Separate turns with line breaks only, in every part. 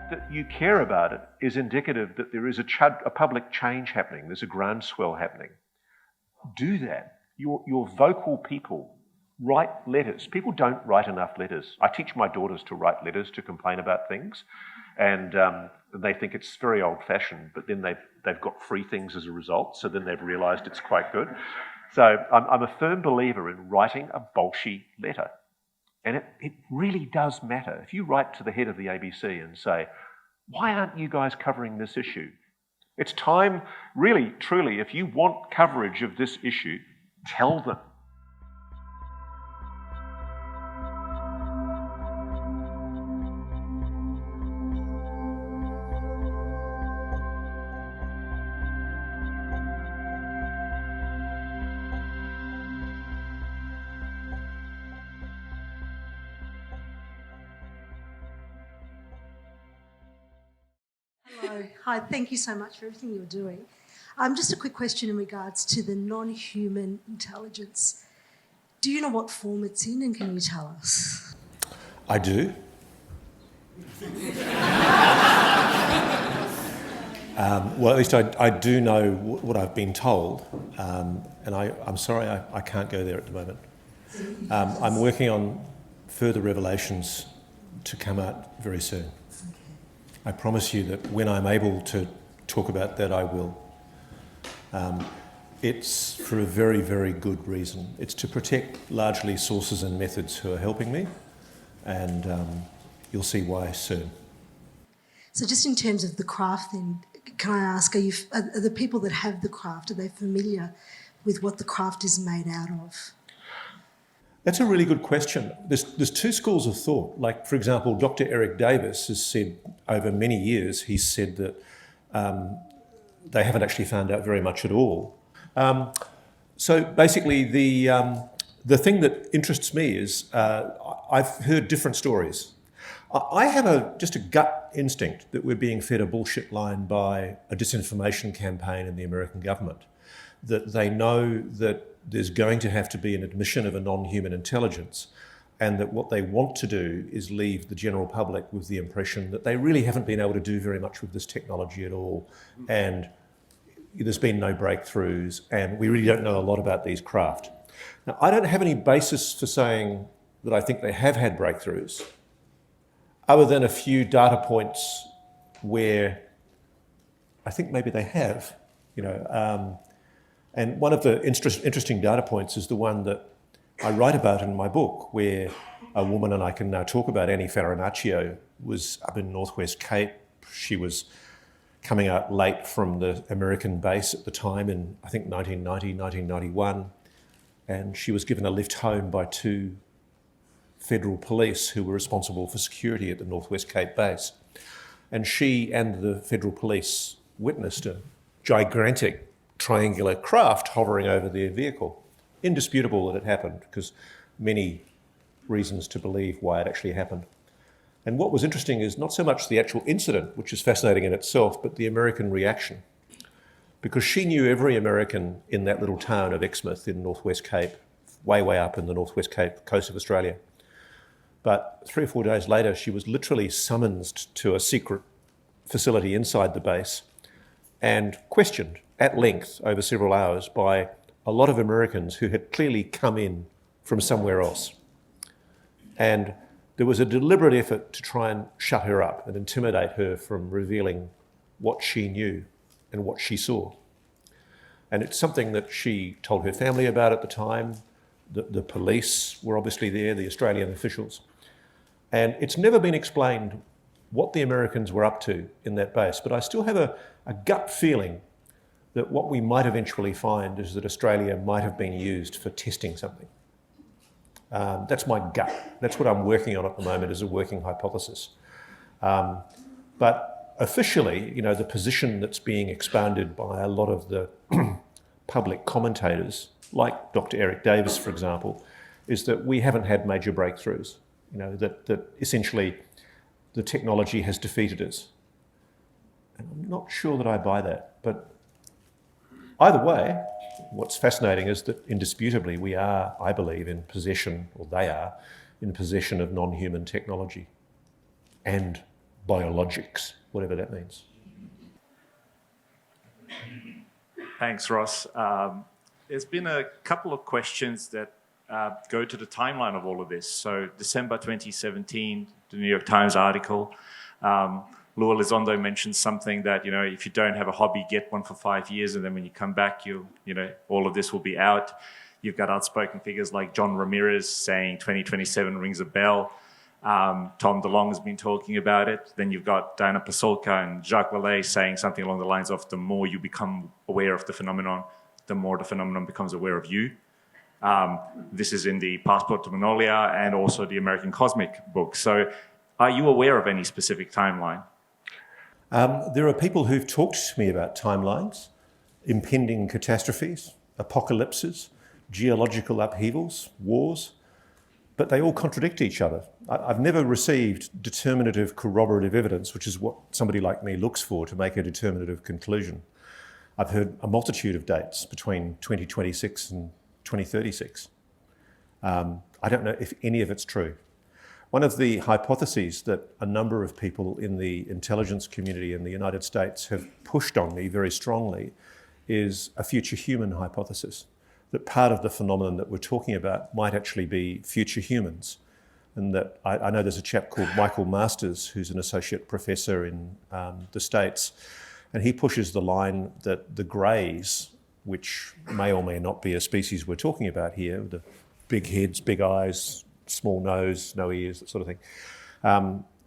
fact that you care about it is indicative that there is a public change happening. There's a groundswell happening. Do that. Your vocal people write letters. People don't write enough letters. I teach my daughters to write letters to complain about things, and they think it's very old-fashioned, but then they've got free things as a result, so then they've realised it's quite good. So I'm a firm believer in writing a bolshy letter. And it really does matter. If you write to the head of the ABC and say, why aren't you guys covering this issue? It's time, really, truly, if you want coverage of this issue, tell them.
Hello. Hi, thank you so much for everything you're doing. Just a quick question in regards to the non-human intelligence. Do you know what form it's in, and can you tell us?
I do. Well, at least I do know what I've been told, and I'm sorry I can't go there at the moment. I'm working on further revelations to come out very soon. I promise you that when I'm able to talk about that, I will. It's for a very, very good reason. It's to protect largely sources and methods who are helping me, and you'll see why soon.
So just in terms of the craft then, can I ask, are the people that have the craft, are they familiar with what the craft is made out of?
That's a really good question. There's two schools of thought. Like, for example, Dr. Eric Davis has said over many years, he's said that they haven't actually found out very much at all. So basically the thing that interests me is I've heard different stories. I have just a gut instinct that we're being fed a bullshit line by a disinformation campaign in the American government, that they know that there's going to have to be an admission of a non-human intelligence, and that what they want to do is leave the general public with the impression that they really haven't been able to do very much with this technology at all, and there's been no breakthroughs, and we really don't know a lot about these craft. Now, I don't have any basis for saying that I think they have had breakthroughs, other than a few data points where I think maybe they have, and one of the interesting data points is the one that I write about in my book, where a woman, and I can now talk about, Annie Farinaccio, was up in Northwest Cape. She was coming out late from the American base at the time in, I think, 1990, 1991, and she was given a lift home by two federal police who were responsible for security at the Northwest Cape base. And she and the federal police witnessed a gigantic triangular craft hovering over their vehicle. Indisputable that it happened, because many reasons to believe why it actually happened. And what was interesting is not so much the actual incident, which is fascinating in itself, but the American reaction. Because she knew every American in that little town of Exmouth in Northwest Cape, way up in the Northwest Cape coast of Australia. But 3 or 4 days later, she was literally summoned to a secret facility inside the base and questioned at length over several hours by a lot of Americans who had clearly come in from somewhere else. And there was a deliberate effort to try and shut her up and intimidate her from revealing what she knew and what she saw. And it's something that she told her family about at the time. The police were obviously there, the Australian officials. And it's never been explained what the Americans were up to in that base. But I still have a gut feeling that what we might eventually find is that Australia might have been used for testing something. That's my gut. That's what I'm working on at the moment, as a working hypothesis. But officially, the position that's being expounded by a lot of the public commentators, like Dr. Eric Davis, for example, is that we haven't had major breakthroughs. That essentially the technology has defeated us. And I'm not sure that I buy that, but either way, what's fascinating is that indisputably we are, I believe, in possession, or they are, in possession of non-human technology and biologics, whatever that means.
Thanks, Ross. There's been a couple of questions that go to the timeline of all of this. So December 2017, the New York Times article, Lua Elizondo mentioned something that, if you don't have a hobby, get one for 5 years, and then when you come back, all of this will be out. You've got outspoken figures like John Ramirez saying 2027 rings a bell. Tom DeLonge has been talking about it. Then you've got Diana Pasulka and Jacques Vallée saying something along the lines of, the more you become aware of the phenomenon, the more the phenomenon becomes aware of you. This is in the Passport to Magnolia and also the American Cosmic book. So are you aware of any specific timeline?
There are people who've talked to me about timelines, impending catastrophes, apocalypses, geological upheavals, wars, but they all contradict each other. I've never received determinative corroborative evidence, which is what somebody like me looks for to make a determinative conclusion. I've heard a multitude of dates between 2026 and 2036. I don't know if any of it's true. One of the hypotheses that a number of people in the intelligence community in the United States have pushed on me very strongly is a future human hypothesis, that part of the phenomenon that we're talking about might actually be future humans. And that I know there's a chap called Michael Masters, who's an associate professor in the States, and he pushes the line that the greys, which may or may not be a species we're talking about here, the big heads, big eyes, small nose, no ears, that sort of thing.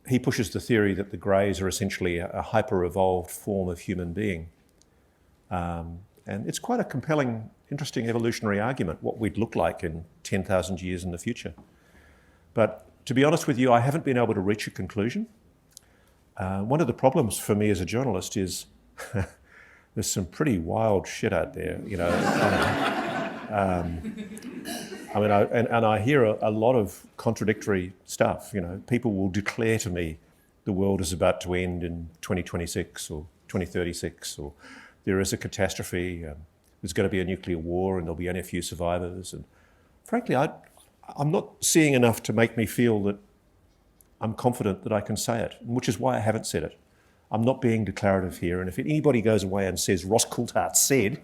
He pushes the theory that the greys are essentially a hyper-evolved form of human being. And it's quite a compelling, interesting evolutionary argument, what we'd look like in 10,000 years in the future. But to be honest with you, I haven't been able to reach a conclusion. One of the problems for me as a journalist is there's some pretty wild shit out there, I hear a lot of contradictory stuff. People will declare to me the world is about to end in 2026 or 2036, or there is a catastrophe, there's going to be a nuclear war and there'll be only a few survivors. And frankly, I'm not seeing enough to make me feel that I'm confident that I can say it, which is why I haven't said it. I'm not being declarative here, and if anybody goes away and says Ross Coulthart said,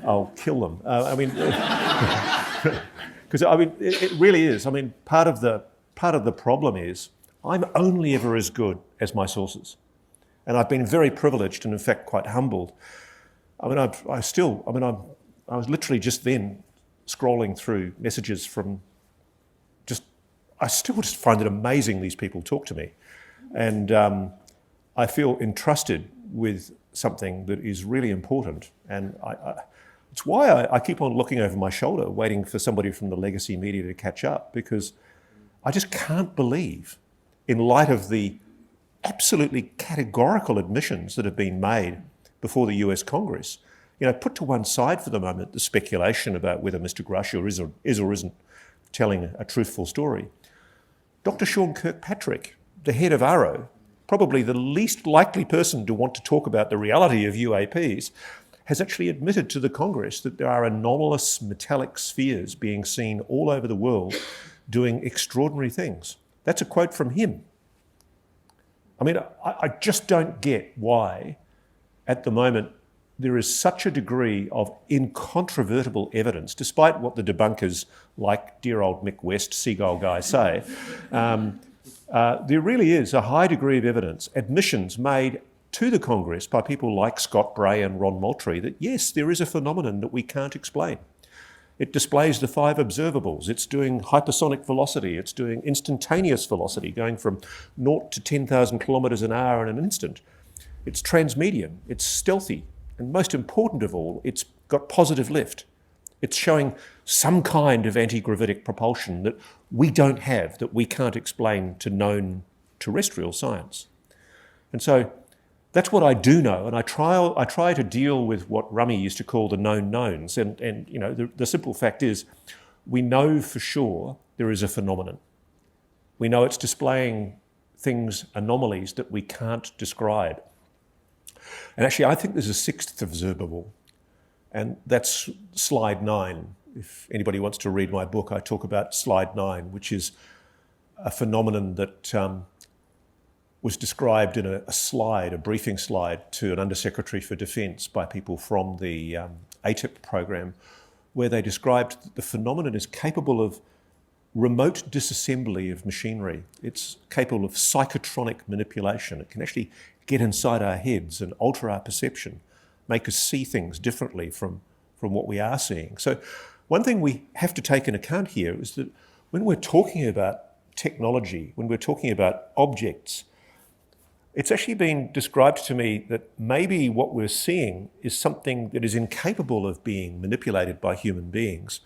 I'll kill them. Because it really is. Part of the problem is I'm only ever as good as my sources, and I've been very privileged and in fact quite humbled. I was literally just then scrolling through messages from I still just find it amazing these people talk to me, and I feel entrusted with something that is really important, and it's why I keep on looking over my shoulder, waiting for somebody from the legacy media to catch up, because I just can't believe, in light of the absolutely categorical admissions that have been made before the US Congress, put to one side for the moment the speculation about whether Mr. Grusher is or isn't telling a truthful story. Dr. Sean Kirkpatrick, the head of ARROW, probably the least likely person to want to talk about the reality of UAPs, has actually admitted to the Congress that there are anomalous metallic spheres being seen all over the world doing extraordinary things. That's a quote from him. I just don't get why, at the moment, there is such a degree of incontrovertible evidence, despite what the debunkers like dear old Mick West, Seagull guy, say. There really is a high degree of evidence, admissions made to the Congress by people like Scott Bray and Ron Moultrie, that yes, there is a phenomenon that we can't explain. It displays the 5 observables. It's doing hypersonic velocity. It's doing instantaneous velocity, going from 0 to 10,000 kilometres an hour in an instant. It's transmedium. It's stealthy. And most important of all, it's got positive lift. It's showing some kind of anti-gravitic propulsion that we don't have, that we can't explain to known terrestrial science. And so that's what I do know, and I try to deal with what Rummy used to call the known knowns. And the simple fact is, we know for sure there is a phenomenon. We know it's displaying things, anomalies that we can't describe. And actually, I think there's a 6th observable, and that's slide 9. If anybody wants to read my book, I talk about slide 9, which is a phenomenon that was described in a slide, a briefing slide to an Undersecretary for Defence by people from the ATIP program, where they described that the phenomenon is capable of remote disassembly of machinery. It's capable of psychotronic manipulation. It can actually get inside our heads and alter our perception, make us see things differently from what we are seeing. So one thing we have to take into account here is that when we're talking about technology, when we're talking about objects, it's actually been described to me that maybe what we're seeing is something that is incapable of being manipulated by human beings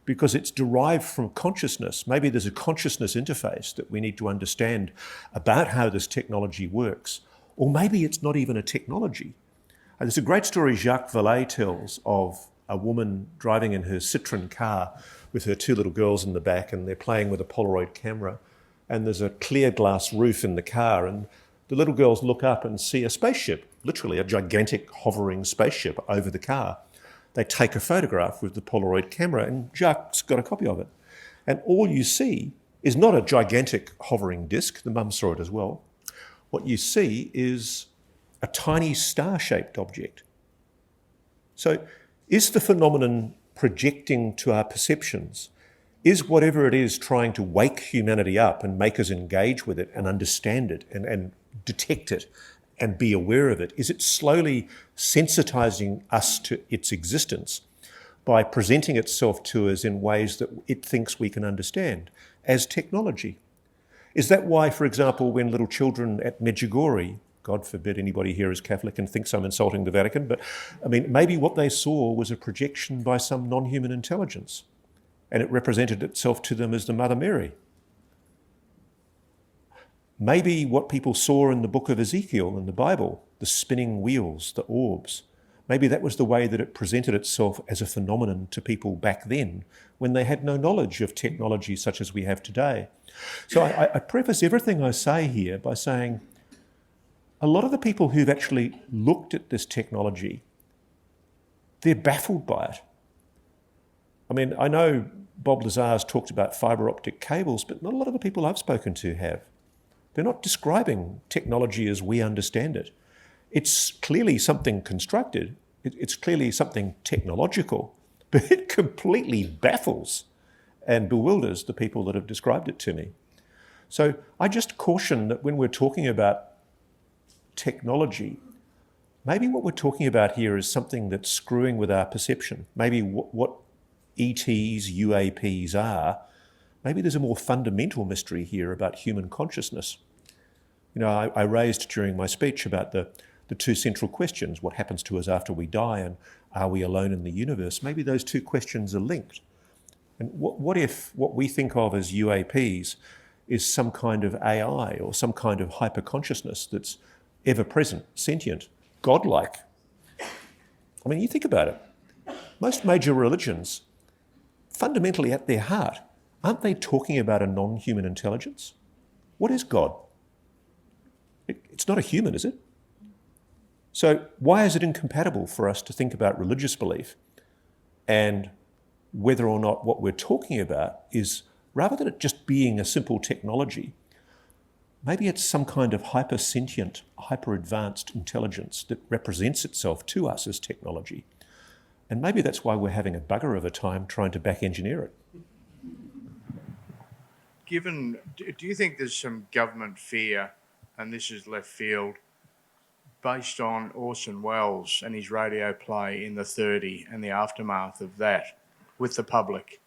because it's derived from consciousness. Maybe there's a consciousness interface that we need to understand about how this technology works. Or maybe it's not even a technology. There's a great story Jacques Vallée tells of a woman driving in her Citroën car with her two little girls in the back, and they're playing with a Polaroid camera, and there's a clear glass roof in the car, and the little girls look up and see a spaceship, literally a gigantic hovering spaceship over the car. They take a photograph with the Polaroid camera, and Jacques got a copy of it. And all you see is not a gigantic hovering disc, the mum saw it as well. What you see is a tiny star-shaped object. So is the phenomenon projecting to our perceptions? Is whatever it is trying to wake humanity up and make us engage with it and understand it and detect it and be aware of it? Is it slowly sensitizing us to its existence by presenting itself to us in ways that it thinks we can understand as technology? Is that why, for example, when little children at Medjugorje, God forbid anybody here is Catholic and thinks I'm insulting the Vatican, but I mean, maybe what they saw was a projection by some non-human intelligence, and it represented itself to them as the Mother Mary. Maybe what people saw in the book of Ezekiel in the Bible, the spinning wheels, the orbs, maybe that was the way that it presented itself as a phenomenon to people back then when they had no knowledge of technology such as we have today. So I preface everything I say here by saying a lot of the people who've actually looked at this technology, they're baffled by it. I mean, I know Bob Lazar's talked about fibre optic cables, but not a lot of the people I've spoken to have. They're not describing technology as we understand it. It's clearly something constructed. It's clearly something technological, but it completely baffles and bewilders the people that have described it to me. So I just caution that when we're talking about technology, maybe what we're talking about here is something that's screwing with our perception. Maybe what ETs, UAPs are, maybe there's a more fundamental mystery here about human consciousness. You know, I raised during my speech about the two central questions, what happens to us after we die and are we alone in the universe? Maybe those two questions are linked. And what if what we think of as UAPs is some kind of AI or some kind of hyper-consciousness that's ever-present, sentient, godlike? I mean, you think about it. Most major religions, fundamentally at their heart, aren't they talking about a non-human intelligence? What is God? It's not a human, is it? So why is it incompatible for us to think about religious belief and whether or not what we're talking about is, rather than it just being a simple technology, maybe it's some kind of hyper-sentient, hyper-advanced intelligence that represents itself to us as technology. And maybe that's why we're having a bugger of a time trying to back-engineer it.
Do you think there's some government fear, and this is left field, based on Orson Welles and his radio play in the 30 and the aftermath of that with the public?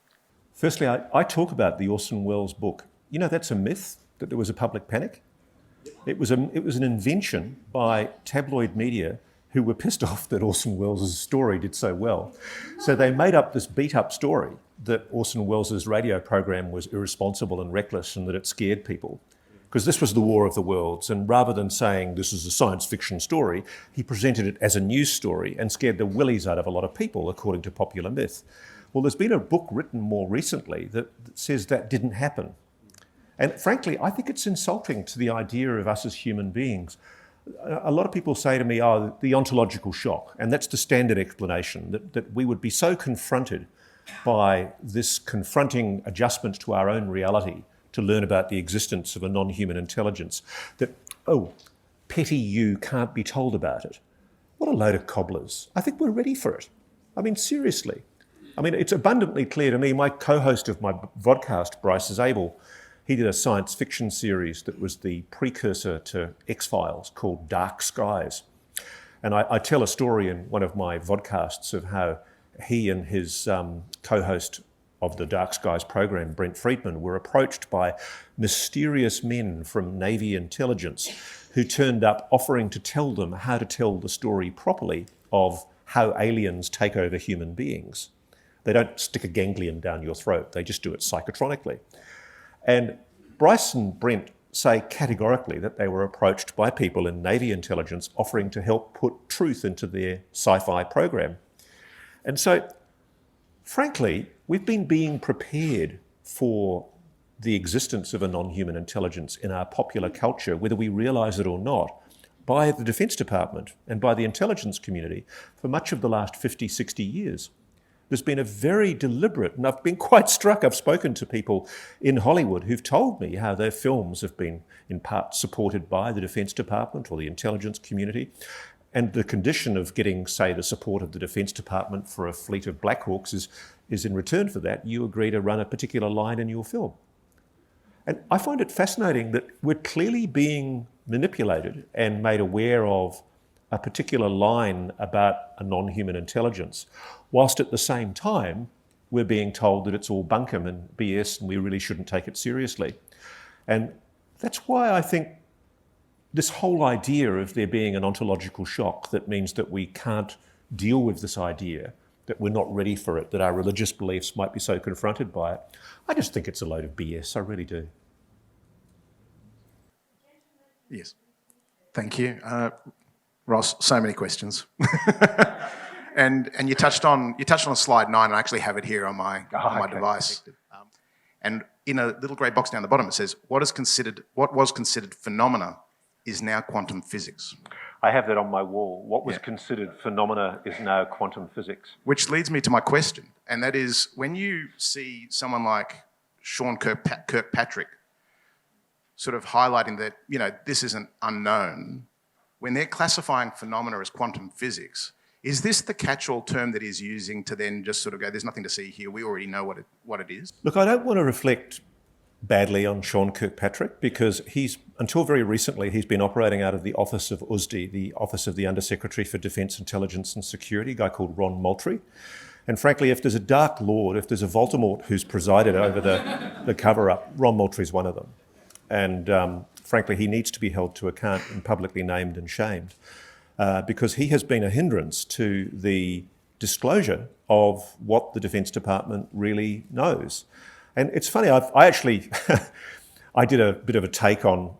Firstly, I talk about the Orson Welles book. You know, that's a myth, that there was a public panic. It was an invention by tabloid media who were pissed off that Orson Welles' story did so well. So they made up this beat-up story that Orson Welles' radio program was irresponsible and reckless and that it scared people, because this was the War of the Worlds. And rather than saying this is a science fiction story, he presented it as a news story and scared the willies out of a lot of people, according to popular myth. Well, there's been a book written more recently that says that didn't happen. And frankly, I think it's insulting to the idea of us as human beings. A lot of people say to me, oh, the ontological shock, and that's the standard explanation, that we would be so confronted by this confronting adjustment to our own reality to learn about the existence of a non-human intelligence, that oh, petty you can't be told about it. What a load of cobblers. I think we're ready for it. I mean, seriously. I mean, it's abundantly clear to me, my co-host of my vodcast, Bryce Zabel, he did a science fiction series that was the precursor to X-Files called Dark Skies. And I tell a story in one of my vodcasts of how he and his co-host of the Dark Skies program, Brent Friedman, were approached by mysterious men from Navy intelligence who turned up offering to tell them how to tell the story properly of how aliens take over human beings. They don't stick a ganglion down your throat, they just do it psychotronically. And Bryce and Brent say categorically that they were approached by people in Navy intelligence offering to help put truth into their sci-fi program. And so, frankly, we've been being prepared for the existence of a non-human intelligence in our popular culture, whether we realise it or not, by the Defence Department and by the intelligence community for much of the last 50, 60 years. There's been a very deliberate, and I've been quite struck, I've spoken to people in Hollywood who've told me how their films have been in part supported by the Defence Department or the intelligence community, and the condition of getting, say, the support of the Defence Department for a fleet of Black Hawks is in return for that, you agree to run a particular line in your film. And I find it fascinating that we're clearly being manipulated and made aware of a particular line about a non-human intelligence, whilst at the same time we're being told that it's all bunkum and BS and we really shouldn't take it seriously. And that's why I think this whole idea of there being an ontological shock that means that we can't deal with this idea, that we're not ready for it, that our religious beliefs might be so confronted by it, I just think it's a load of BS, I really do.
Yes. Thank you. Ross, so many questions. and you touched on slide 9, and I actually have it here on my device. And in a little grey box down the bottom, it says, what was considered phenomena is now quantum physics.
I have that on my wall. What was considered phenomena is now quantum physics.
Which leads me to my question, and that is, when you see someone like Sean Kirkpatrick sort of highlighting that, you know, this is an unknown, when they're classifying phenomena as quantum physics, is this the catch-all term that he's using to then just sort of go, there's nothing to see here, we already know what it is?
Look, I don't want to reflect badly on Sean Kirkpatrick because until very recently, he's been operating out of the office of USDI, the Office of the Undersecretary for Defence, Intelligence and Security, a guy called Ron Moultrie. And frankly, if there's a Dark Lord, if there's a Voldemort who's presided over the cover-up, Ron Moultrie's one of them. And frankly, he needs to be held to account and publicly named and shamed because he has been a hindrance to the disclosure of what the Defence Department really knows. And it's funny, I actually I did a bit of a take on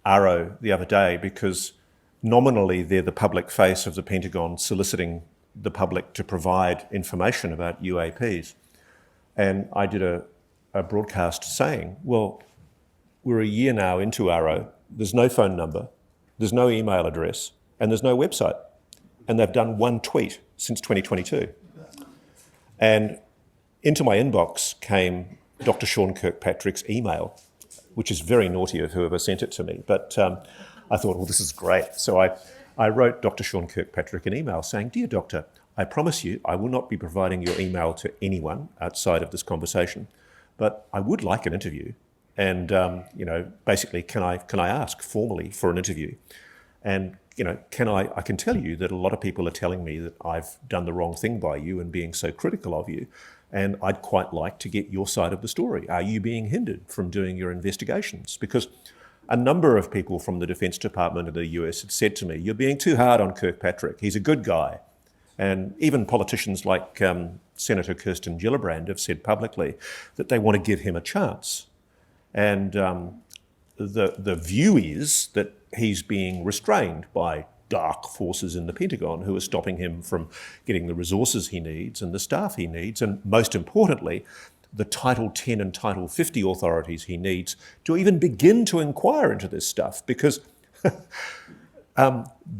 ARRO the other day because nominally they're the public face of the Pentagon soliciting the public to provide information about UAPs. And I did a broadcast saying, well, we're a year now into ARRO, there's no phone number, there's no email address, and there's no website. And they've done one tweet since 2022. And into my inbox came Dr. Sean Kirkpatrick's email, which is very naughty of whoever sent it to me. But I thought, well, this is great. So I wrote Dr. Sean Kirkpatrick an email saying, Dear Doctor, I promise you I will not be providing your email to anyone outside of this conversation, but I would like an interview. And, basically, can I ask formally for an interview? And, I can tell you that a lot of people are telling me that I've done the wrong thing by you and being so critical of you. And I'd quite like to get your side of the story. Are you being hindered from doing your investigations? Because a number of people from the Defence Department of the US had said to me, you're being too hard on Kirkpatrick. He's a good guy. And even politicians like Senator Kirsten Gillibrand have said publicly that they want to give him a chance. And the view is that he's being restrained by dark forces in the Pentagon who are stopping him from getting the resources he needs and the staff he needs, and most importantly, the Title 10 and Title 50 authorities he needs to even begin to inquire into this stuff. Because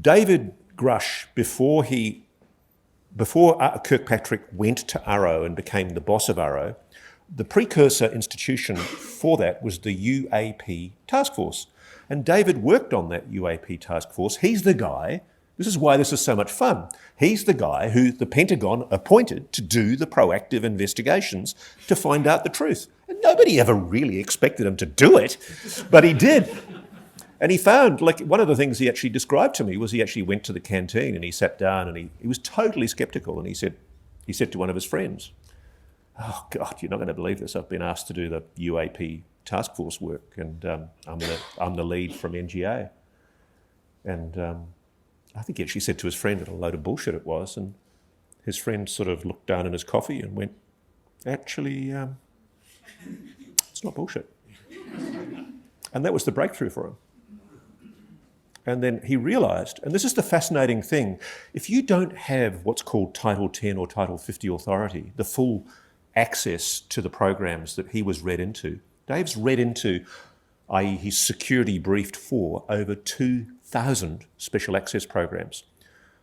David Grush, before Kirkpatrick went to ARRO and became the boss of ARRO, the precursor institution for that was the UAP task force. And David worked on that UAP task force. He's the guy, this is why this is so much fun, he's the guy who the Pentagon appointed to do the proactive investigations to find out the truth. And nobody ever really expected him to do it, but he did. And he found, like, one of the things he actually described to me was he actually went to the canteen and he sat down and he was totally sceptical, and he said to one of his friends, "Oh God, you're not going to believe this. I've been asked to do the UAP task force work, and I'm the lead from NGA." And I think he actually said to his friend what a load of bullshit it was, and his friend sort of looked down in his coffee and went, "Actually, it's not bullshit." And that was the breakthrough for him. And then he realised, and this is the fascinating thing, if you don't have what's called Title 10 or Title 50 authority, the full access to the programs that he was read into, Dave's read into, i.e. he's security briefed for, over 2,000 special access programs.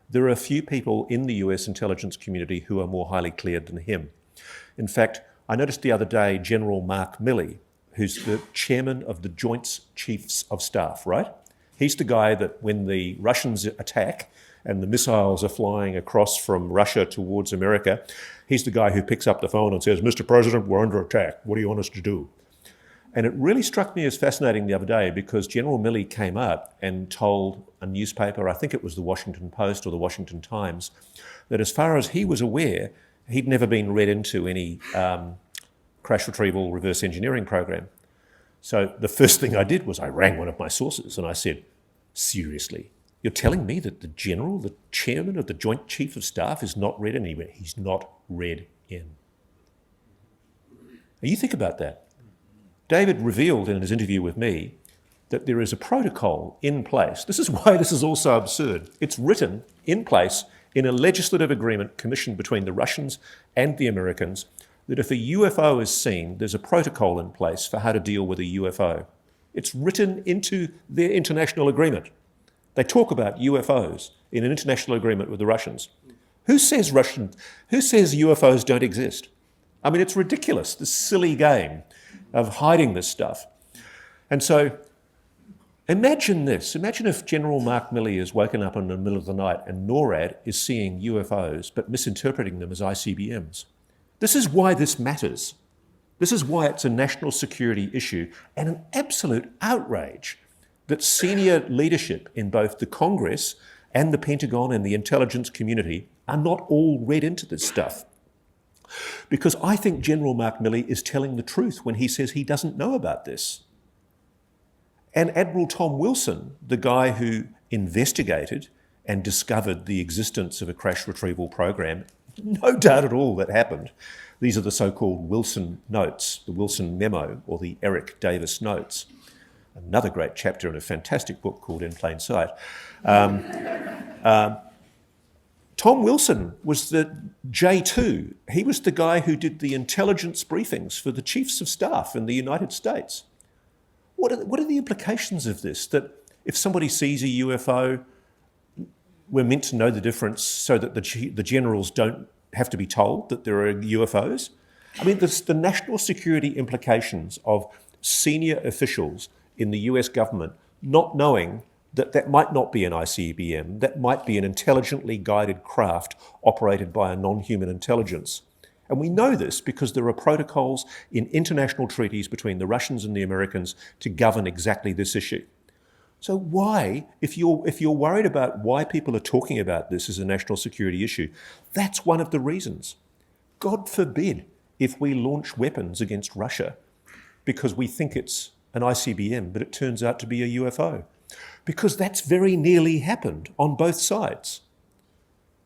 There are a few people in the US intelligence community who are more highly cleared than him. In fact, I noticed the other day General Mark Milley, who's the chairman of the Joint Chiefs of Staff, right? He's the guy that when the Russians attack and the missiles are flying across from Russia towards America, he's the guy who picks up the phone and says, "Mr. President, we're under attack. What do you want us to do?" And it really struck me as fascinating the other day because General Milley came up and told a newspaper, I think it was the Washington Post or the Washington Times, that as far as he was aware, he'd never been read into any crash retrieval reverse engineering program. So the first thing I did was I rang one of my sources and I said, "Seriously, you're telling me that the general, the chairman of the Joint Chief of Staff is not read anywhere?" He's not read in. Now you think about that. David revealed in his interview with me that there is a protocol in place. This is why this is also absurd. It's written in place in a legislative agreement commissioned between the Russians and the Americans that if a UFO is seen, there's a protocol in place for how to deal with a UFO. It's written into their international agreement. They talk about UFOs in an international agreement with the Russians. Who says UFOs don't exist? I mean, it's ridiculous, this silly game of hiding this stuff. And so imagine this. Imagine if General Mark Milley is woken up in the middle of the night and NORAD is seeing UFOs but misinterpreting them as ICBMs. This is why this matters. This is why it's a national security issue and an absolute outrage that senior leadership in both the Congress and the Pentagon and the intelligence community are not all read into this stuff. Because I think General Mark Milley is telling the truth when he says he doesn't know about this. And Admiral Tom Wilson, the guy who investigated and discovered the existence of a crash retrieval program, no doubt at all that happened. These are the so-called Wilson notes, the Wilson memo, or the Eric Davis notes. Another great chapter in a fantastic book called In Plain Sight. Tom Wilson was the J2. He was the guy who did the intelligence briefings for the chiefs of staff in the United States. What are the implications of this? That if somebody sees a UFO, we're meant to know the difference so that the generals don't have to be told that there are UFOs? I mean, the national security implications of senior officials in the US government not knowing that that might not be an ICBM, that might be an intelligently guided craft operated by a non-human intelligence. And we know this because there are protocols in international treaties between the Russians and the Americans to govern exactly this issue. So why, if you're worried about why people are talking about this as a national security issue, that's one of the reasons. God forbid if we launch weapons against Russia because we think it's an ICBM, but it turns out to be a UFO. Because that's very nearly happened on both sides.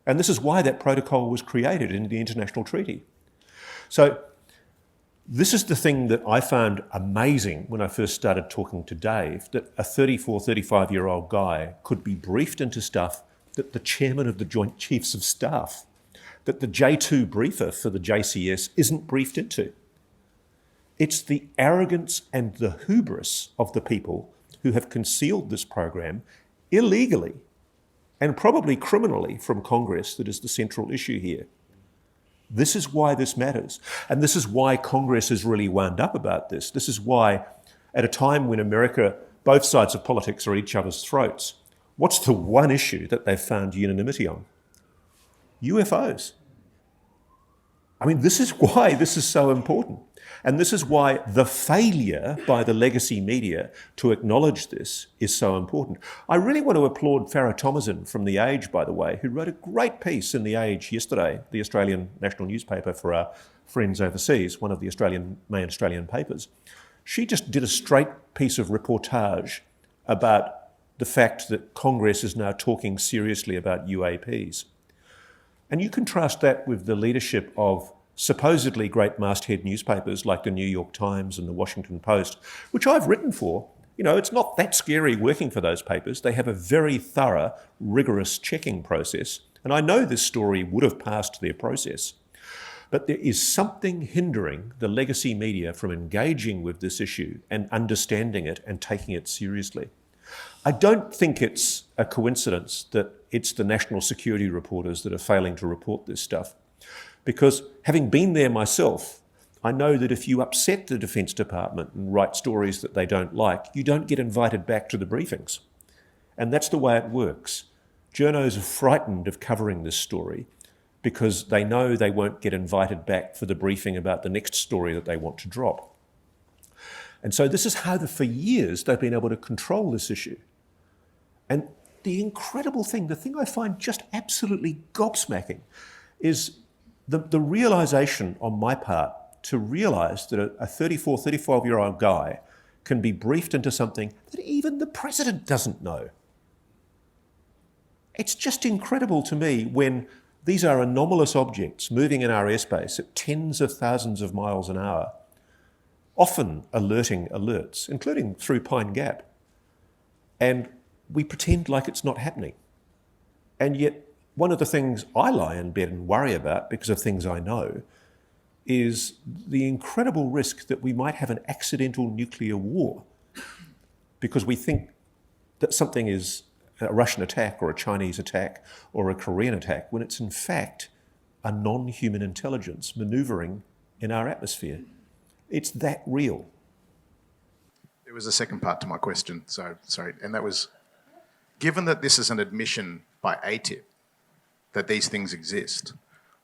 And this is why that protocol was created in the international treaty. So this is the thing that I found amazing when I first started talking to Dave, that a 34, 35-year-old guy could be briefed into stuff that the chairman of the Joint Chiefs of Staff, that the J2 briefer for the JCS isn't briefed into. It's the arrogance and the hubris of the people who have concealed this program illegally and probably criminally from Congress that is the central issue here. This is why this matters. And this is why Congress is really wound up about this. This is why, at a time when America both sides of politics are at each other's throats. What's the one issue that they've found unanimity on? UFOs. I mean, this is why this is so important. And this is why the failure by the legacy media to acknowledge this is so important. I really want to applaud Farah Thomason from The Age, by the way, who wrote a great piece in The Age yesterday, the Australian national newspaper for our friends overseas, one of the main Australian papers. She just did a straight piece of reportage about the fact that Congress is now talking seriously about UAPs. And you contrast that with the leadership of supposedly great masthead newspapers like the New York Times and the Washington Post, which I've written for. You know, it's not that scary working for those papers. They have a very thorough, rigorous checking process. And I know this story would have passed their process. But there is something hindering the legacy media from engaging with this issue and understanding it and taking it seriously. I don't think it's a coincidence that it's the national security reporters that are failing to report this stuff. Because having been there myself, I know that if you upset the Defence Department and write stories that they don't like, you don't get invited back to the briefings. And that's the way it works. Journos are frightened of covering this story because they know they won't get invited back for the briefing about the next story that they want to drop. And so this is how, for years, they've been able to control this issue. And the incredible thing, the thing I find just absolutely gobsmacking, is the realisation on my part to realise that a 34, 35-year-old guy can be briefed into something that even the president doesn't know. It's just incredible to me when these are anomalous objects moving in our airspace at tens of thousands of miles an hour, often alerting alerts, including through Pine Gap. And we pretend like it's not happening. And yet, one of the things I lie in bed and worry about, because of things I know, is the incredible risk that we might have an accidental nuclear war because we think that something is a Russian attack or a Chinese attack or a Korean attack, when it's in fact a non-human intelligence manoeuvring in our atmosphere. It's that real.
There was a second part to my question, and that was, given that this is an admission by ATIP that these things exist,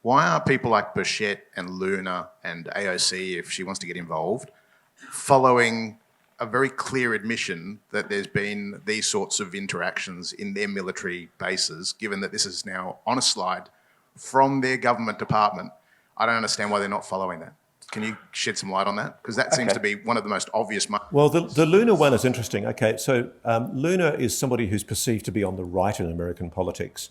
why are people like Burchett and Luna and AOC, if she wants to get involved, following a very clear admission that there's been these sorts of interactions in their military bases, given that this is now on a slide from their government department? I don't understand why they're not following that. Can you shed some light on that? Because that seems to be one of the most obvious...
Well, the Luna one is interesting. Okay, so Luna is somebody who's perceived to be on the right in American politics.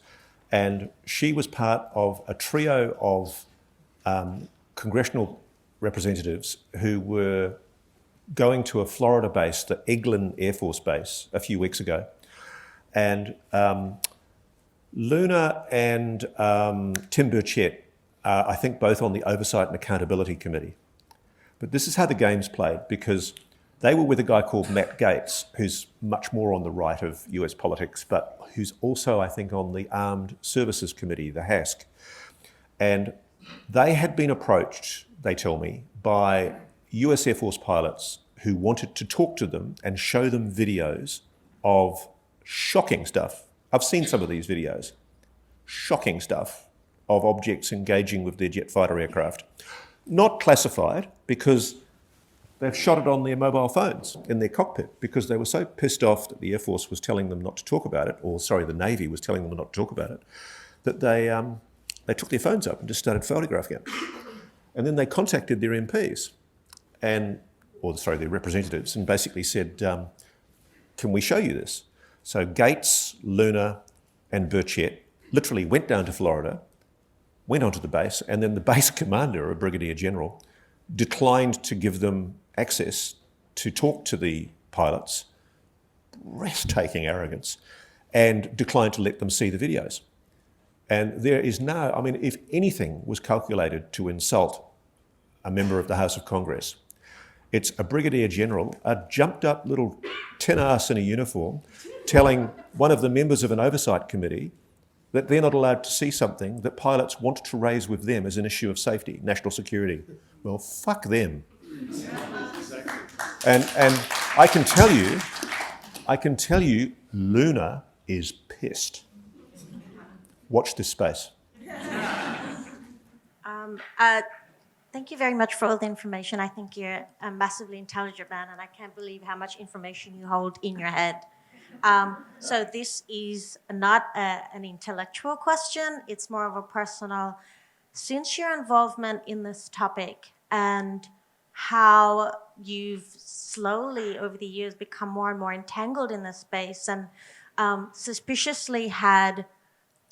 And she was part of a trio of congressional representatives who were going to a Florida base, the Eglin Air Force Base, a few weeks ago. And Luna and Tim Burchett are, I think, both on the Oversight and Accountability Committee. But this is how the game's played, because they were with a guy called Matt Gaetz, who's much more on the right of US politics, but who's also, I think, on the Armed Services Committee, the HASC. And they had been approached, they tell me, by US Air Force pilots who wanted to talk to them and show them videos of shocking stuff. I've seen some of these videos. Shocking stuff of objects engaging with their jet fighter aircraft. Not classified, because they've shot it on their mobile phones in their cockpit because they were so pissed off that the Air Force was telling them not to talk about it, or sorry, the Navy was telling them not to talk about it, that they took their phones up and just started photographing it. And then they contacted their MPs, their representatives, and basically said, can we show you this? So Gaetz, Luna and Burchett literally went down to Florida, went onto the base, and then the base commander, a brigadier general, declined to give them access to talk to the pilots, breathtaking arrogance, and declined to let them see the videos. And there is now, I mean, if anything was calculated to insult a member of the House of Congress, it's a brigadier general, a jumped up little tin ass in a uniform, telling one of the members of an oversight committee that they're not allowed to see something that pilots want to raise with them as an issue of safety, national security. Well, fuck them. And I can tell you I can tell you Luna is pissed. Watch this space.
Thank you very much for all the information. I think you're a massively intelligent man, and I can't believe how much information you hold in your head. So this is not an intellectual question. It's more of a personal. Since your involvement in this topic and how you've slowly over the years become more and more entangled in this space and suspiciously had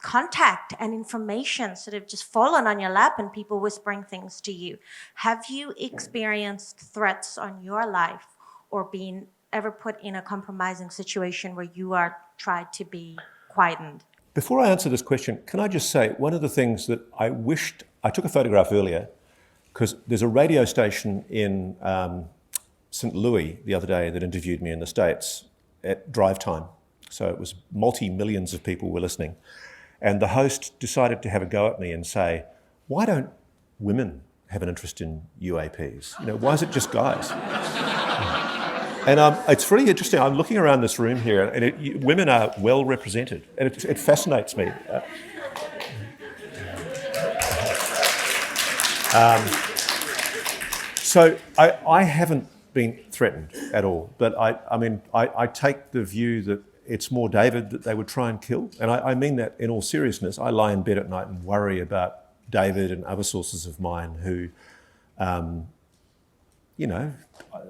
contact and information sort of just fallen on your lap and people whispering things to you. Have you experienced threats on your life or been ever put in a compromising situation where you are tried to be quietened?
Before I answer this question, can I just say one of the things that I wished, I took a photograph earlier because there's a radio station in St. Louis the other day that interviewed me in the States at drive time. So it was multi-millions of people were listening. And the host decided to have a go at me and say, why don't women have an interest in UAPs? You know, why is it just guys? And it's really interesting. I'm looking around this room here, and women are well represented, and it fascinates me. So I haven't been threatened at all, but I take the view that it's more David that they would try and kill. And I mean that in all seriousness. I lie in bed at night and worry about David and other sources of mine who,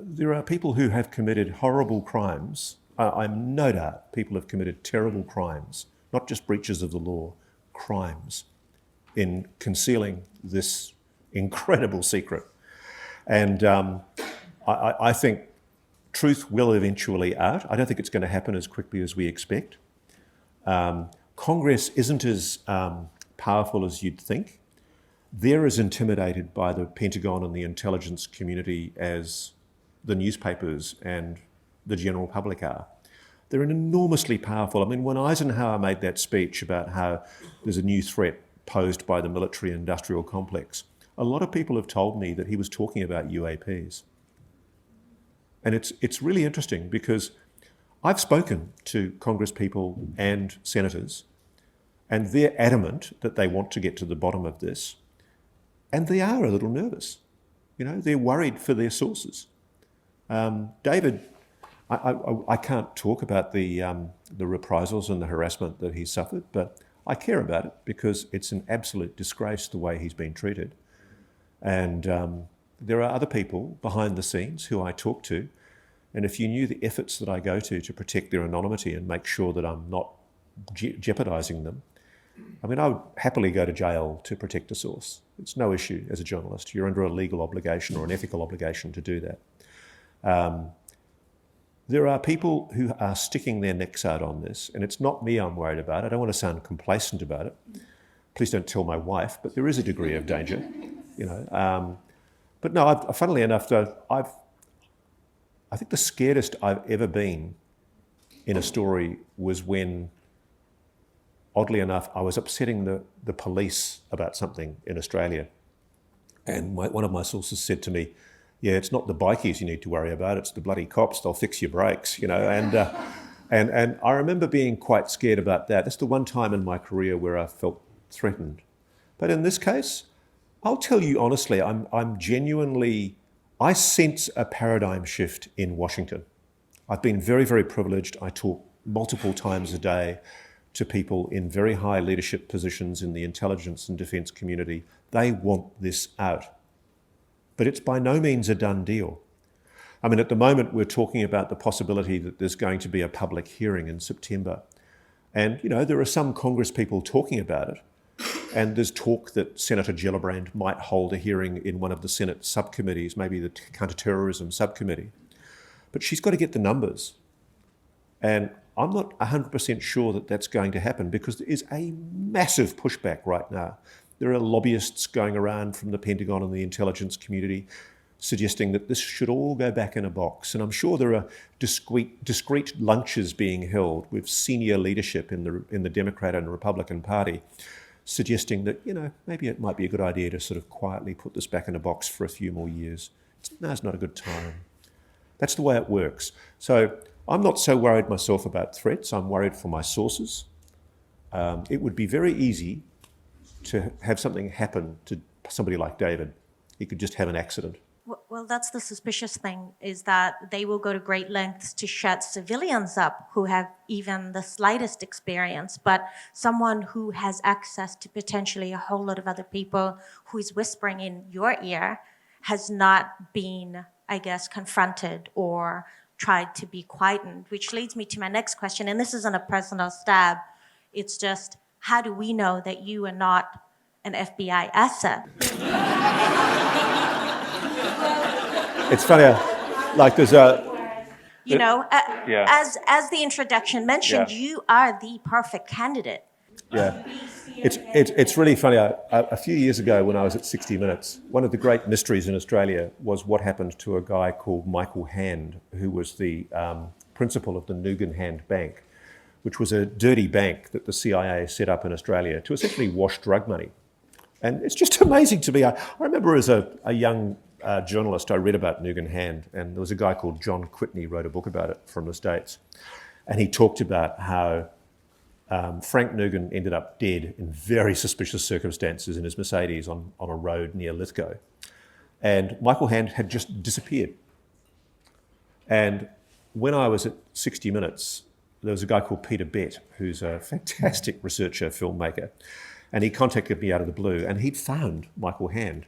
there are people who have committed horrible crimes. I'm no doubt people have committed terrible crimes, not just breaches of the law, crimes in concealing this incredible secret. And I think truth will eventually out. I don't think it's going to happen as quickly as we expect. Congress isn't as powerful as you'd think. They're as intimidated by the Pentagon and the intelligence community as the newspapers and the general public are. They're enormously powerful. I mean, when Eisenhower made that speech about how there's a new threat posed by the military-industrial complex, a lot of people have told me that he was talking about UAPs. And it's really interesting because I've spoken to Congress people and senators, and they're adamant that they want to get to the bottom of this. And they are a little nervous. You know, they're worried for their sources. David, I can't talk about the reprisals and the harassment that he suffered, but I care about it because it's an absolute disgrace the way he's been treated. And there are other people behind the scenes who I talk to, and if you knew the efforts that I go to protect their anonymity and make sure that I'm not jeopardising them, I mean, I would happily go to jail to protect a source. It's no issue as a journalist. You're under a legal obligation or an ethical obligation to do that. There are people who are sticking their necks out on this, and it's not me I'm worried about. I don't want to sound complacent about it. Please don't tell my wife, but there is a degree of danger, you know. But no, funnily enough, I think the scaredest I've ever been in a story was when, oddly enough, I was upsetting the police about something in Australia. And one of my sources said to me, yeah, it's not the bikies you need to worry about, it's the bloody cops, they'll fix your brakes, you know. And I remember being quite scared about that. That's the one time in my career where I felt threatened. But in this case, I'll tell you honestly, I'm genuinely, I sense a paradigm shift in Washington. I've been very, very privileged. I talk multiple times a day to people in very high leadership positions in the intelligence and defence community. They want this out. But it's by no means a done deal. I mean, at the moment, we're talking about the possibility that there's going to be a public hearing in September. And, you know, there are some Congress people talking about it. And there's talk that Senator Gillibrand might hold a hearing in one of the Senate subcommittees, maybe the counter-terrorism subcommittee. But she's got to get the numbers. And I'm not 100% sure that that's going to happen because there is a massive pushback right now. There are lobbyists going around from the Pentagon and the intelligence community suggesting that this should all go back in a box. And I'm sure there are discreet lunches being held with senior leadership in the Democrat and Republican Party suggesting that, you know, maybe it might be a good idea to sort of quietly put this back in a box for a few more years. It's not a good time. That's the way it works. So I'm not so worried myself about threats. I'm worried for my sources. It would be very easy to have something happen to somebody like David. He could just have an accident.
Well, that's the suspicious thing, is that they will go to great lengths to shut civilians up who have even the slightest experience, but someone who has access to potentially a whole lot of other people who is whispering in your ear has not been, I guess, confronted or tried to be quietened, which leads me to my next question, and this isn't a personal stab, it's just, how do we know that you are not an FBI asset?
It's funny, like there's a...
You know,
Yeah.
as the introduction mentioned,
Yeah.
you are the perfect candidate.
Yeah, it's really funny. A few years ago when I was at 60 Minutes, one of the great mysteries in Australia was what happened to a guy called Michael Hand, who was the principal of the Nugan Hand Bank, which was a dirty bank that the CIA set up in Australia to essentially wash drug money. And it's just amazing to me. I remember as a young journalist, I read about Nugan Hand, and there was a guy called John Quitney wrote a book about it from the States. And he talked about how Frank Nugan ended up dead in very suspicious circumstances in his Mercedes on a road near Lithgow. And Michael Hand had just disappeared. And when I was at 60 Minutes, there was a guy called Peter Bett, who's a fantastic researcher, filmmaker, and he contacted me out of the blue, and he'd found Michael Hand.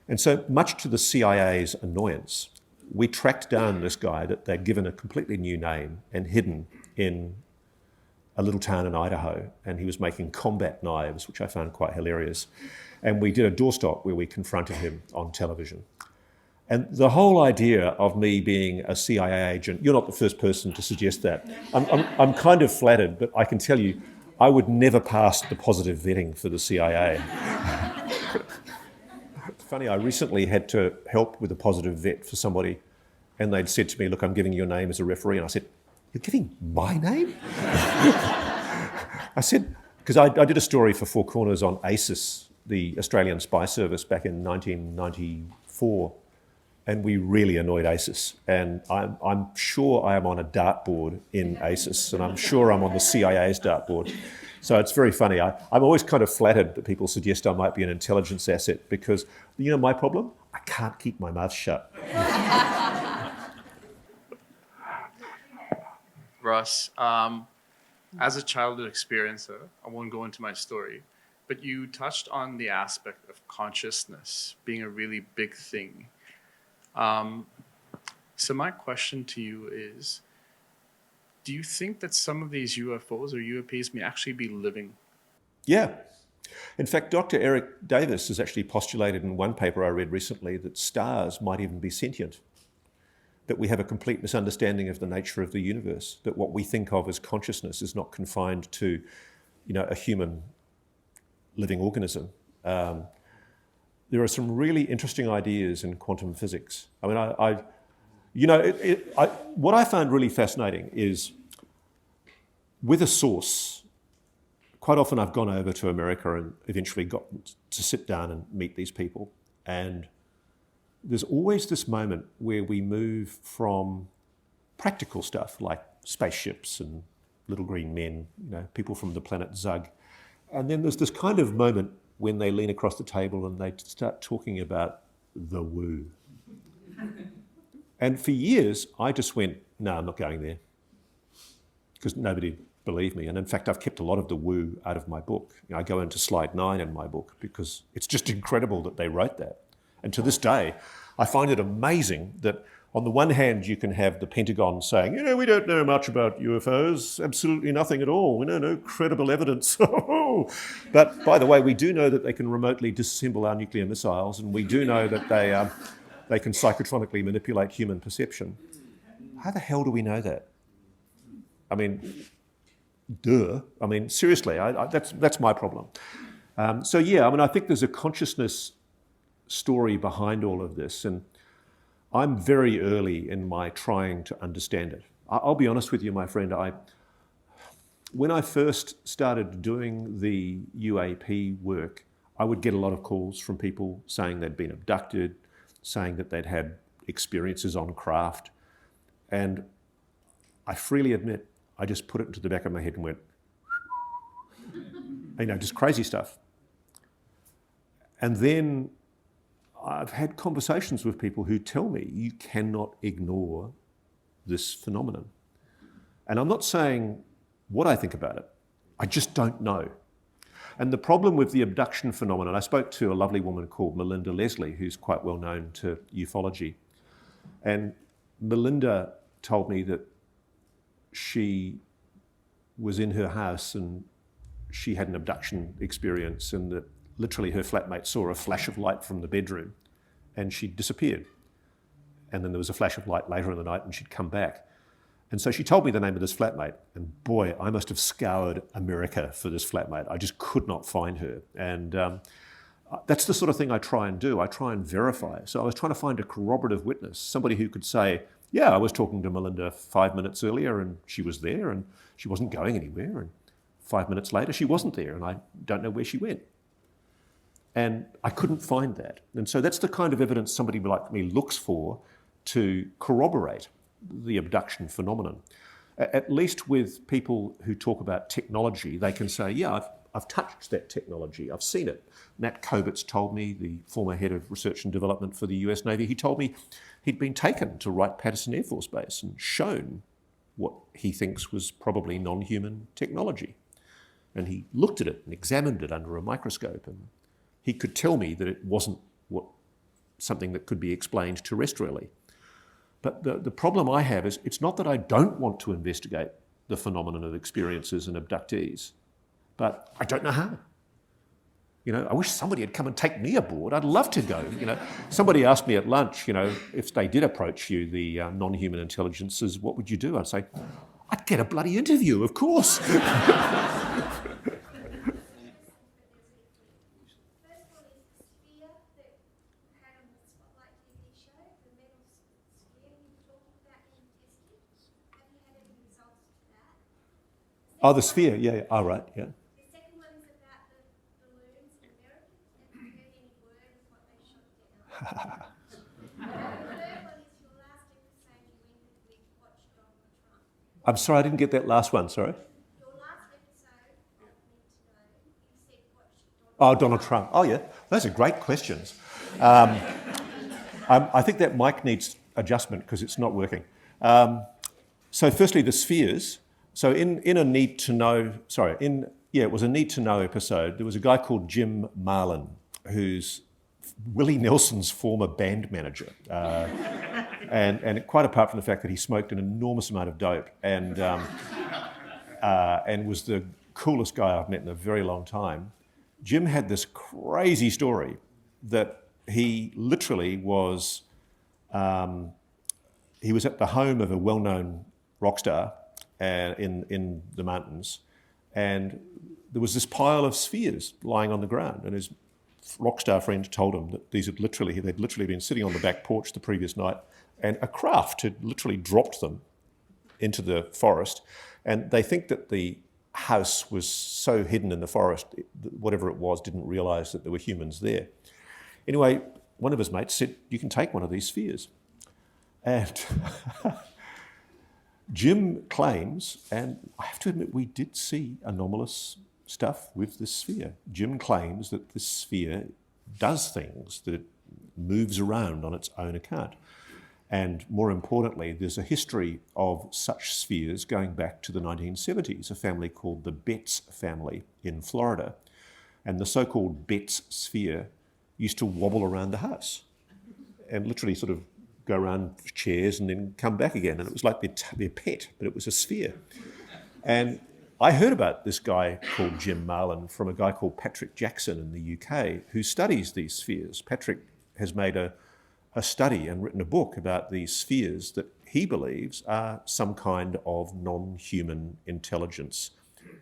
And so, much to the CIA's annoyance, we tracked down this guy that they'd given a completely new name and hidden in a little town in Idaho, and he was making combat knives, which I found quite hilarious. And we did a doorstop where we confronted him on television. And the whole idea of me being a CIA agent, you're not the first person to suggest that. I'm kind of flattered, but I can tell you, I would never pass the positive vetting for the CIA. It's funny, I recently had to help with a positive vet for somebody, and they'd said to me, look, I'm giving your name as a referee. And I said, you're giving my name? I said, because I did a story for Four Corners on ASIS, the Australian spy service, back in 1994, and we really annoyed ASIS. And I'm sure I am on a dartboard in ASIS, and I'm sure I'm on the CIA's dartboard. So it's very funny. I'm always kind of flattered that people suggest I might be an intelligence asset because, you know, my problem? I can't keep my mouth shut.
Russ, as a childhood experiencer, I won't go into my story, but you touched on the aspect of consciousness being a really big thing. So my question to you is, do you think that some of these UFOs or UAPs may actually be living?
Yeah. In fact, Dr. Eric Davis has actually postulated in one paper I read recently that stars might even be sentient, that we have a complete misunderstanding of the nature of the universe, that what we think of as consciousness is not confined to, you know, a human living organism. There are some really interesting ideas in quantum physics. I mean, what I found really fascinating is with a source, quite often I've gone over to America and eventually got to sit down and meet these people. And there's always this moment where we move from practical stuff like spaceships and little green men, you know, people from the planet Zug. And then there's this kind of moment when they lean across the table and they start talking about the woo. And for years, I just went, no, I'm not going there, because nobody believed me. And in fact, I've kept a lot of the woo out of my book. You know, I go into slide 9 in my book because it's just incredible that they wrote that. And to this day, I find it amazing that on the one hand, you can have the Pentagon saying, you know, we don't know much about UFOs, absolutely nothing at all. We know no credible evidence. But by the way, we do know that they can remotely disassemble our nuclear missiles, and we do know that they can psychotronically manipulate human perception. How the hell do we know that? I mean, duh. I mean, seriously, that's my problem. So yeah, I mean, I think there's a consciousness story behind all of this, and I'm very early in my trying to understand it. I'll be honest with you, my friend. When I first started doing the UAP work, I would get a lot of calls from people saying they'd been abducted, saying that they'd had experiences on craft. And I freely admit, I just put it into the back of my head and went, just crazy stuff. And then I've had conversations with people who tell me you cannot ignore this phenomenon. And I'm not saying what I think about it. I just don't know. And the problem with the abduction phenomenon, I spoke to a lovely woman called Melinda Leslie, who's quite well known to ufology. And Melinda told me that she was in her house and she had an abduction experience, and that literally her flatmate saw a flash of light from the bedroom and she disappeared. And then there was a flash of light later in the night and she'd come back. And so she told me the name of this flatmate, and boy, I must have scoured America for this flatmate. I just could not find her. And that's the sort of thing I try and do. I try and verify. So I was trying to find a corroborative witness, somebody who could say, yeah, I was talking to Melinda 5 minutes earlier and she was there and she wasn't going anywhere. And 5 minutes later, she wasn't there and I don't know where she went. And I couldn't find that. And so that's the kind of evidence somebody like me looks for to corroborate the abduction phenomenon. At least with people who talk about technology, they can say, yeah, I've touched that technology, I've seen it. Matt Koberts told me, the former head of research and development for the US Navy, he told me he'd been taken to Wright-Patterson Air Force Base and shown what he thinks was probably non-human technology. And he looked at it and examined it under a microscope, and he could tell me that it wasn't something that could be explained terrestrially. But the problem I have is it's not that I don't want to investigate the phenomenon of experiences and abductees, but I don't know how. I wish somebody had come and take me aboard. I'd love to go. Somebody asked me at lunch, if they did approach you, the non-human intelligences, what would you do? I'd say, I'd get a bloody interview, of course. Oh, the sphere, yeah. Oh, right, yeah.
The second one is about the balloons in America. Have you heard any word of what they shot down? The third one is your last episode you ended with Watch Donald Trump.
I'm sorry, I didn't get that last one, sorry.
Your last episode of Need to Know, you said Watch Donald
Trump. Oh, yeah. Those are great questions. I think that mic needs adjustment because it's not working. So firstly, the spheres. So in a Need to Know, it was a Need to Know episode. There was a guy called Jim Marlin, who's Willie Nelson's former band manager. And quite apart from the fact that he smoked an enormous amount of dope and was the coolest guy I've met in a very long time, Jim had this crazy story that he literally was, he was at the home of a well-known rock star in the mountains, and there was this pile of spheres lying on the ground, and his rock star friend told him that they'd literally been sitting on the back porch the previous night, and a craft had literally dropped them into the forest, and they think that the house was so hidden in the forest, whatever it was didn't realise that there were humans there. Anyway, one of his mates said, you can take one of these spheres. And Jim claims, and I have to admit we did see anomalous stuff with this sphere. Jim claims that this sphere does things, that it moves around on its own account. And more importantly, there's a history of such spheres going back to the 1970s, a family called the Betts family in Florida. And the so-called Betts sphere used to wobble around the house and literally sort of go around chairs and then come back again. And it was like their pet, but it was a sphere. And I heard about this guy called Jim Marlin from a guy called Patrick Jackson in the UK who studies these spheres. Patrick has made a study and written a book about these spheres that he believes are some kind of non-human intelligence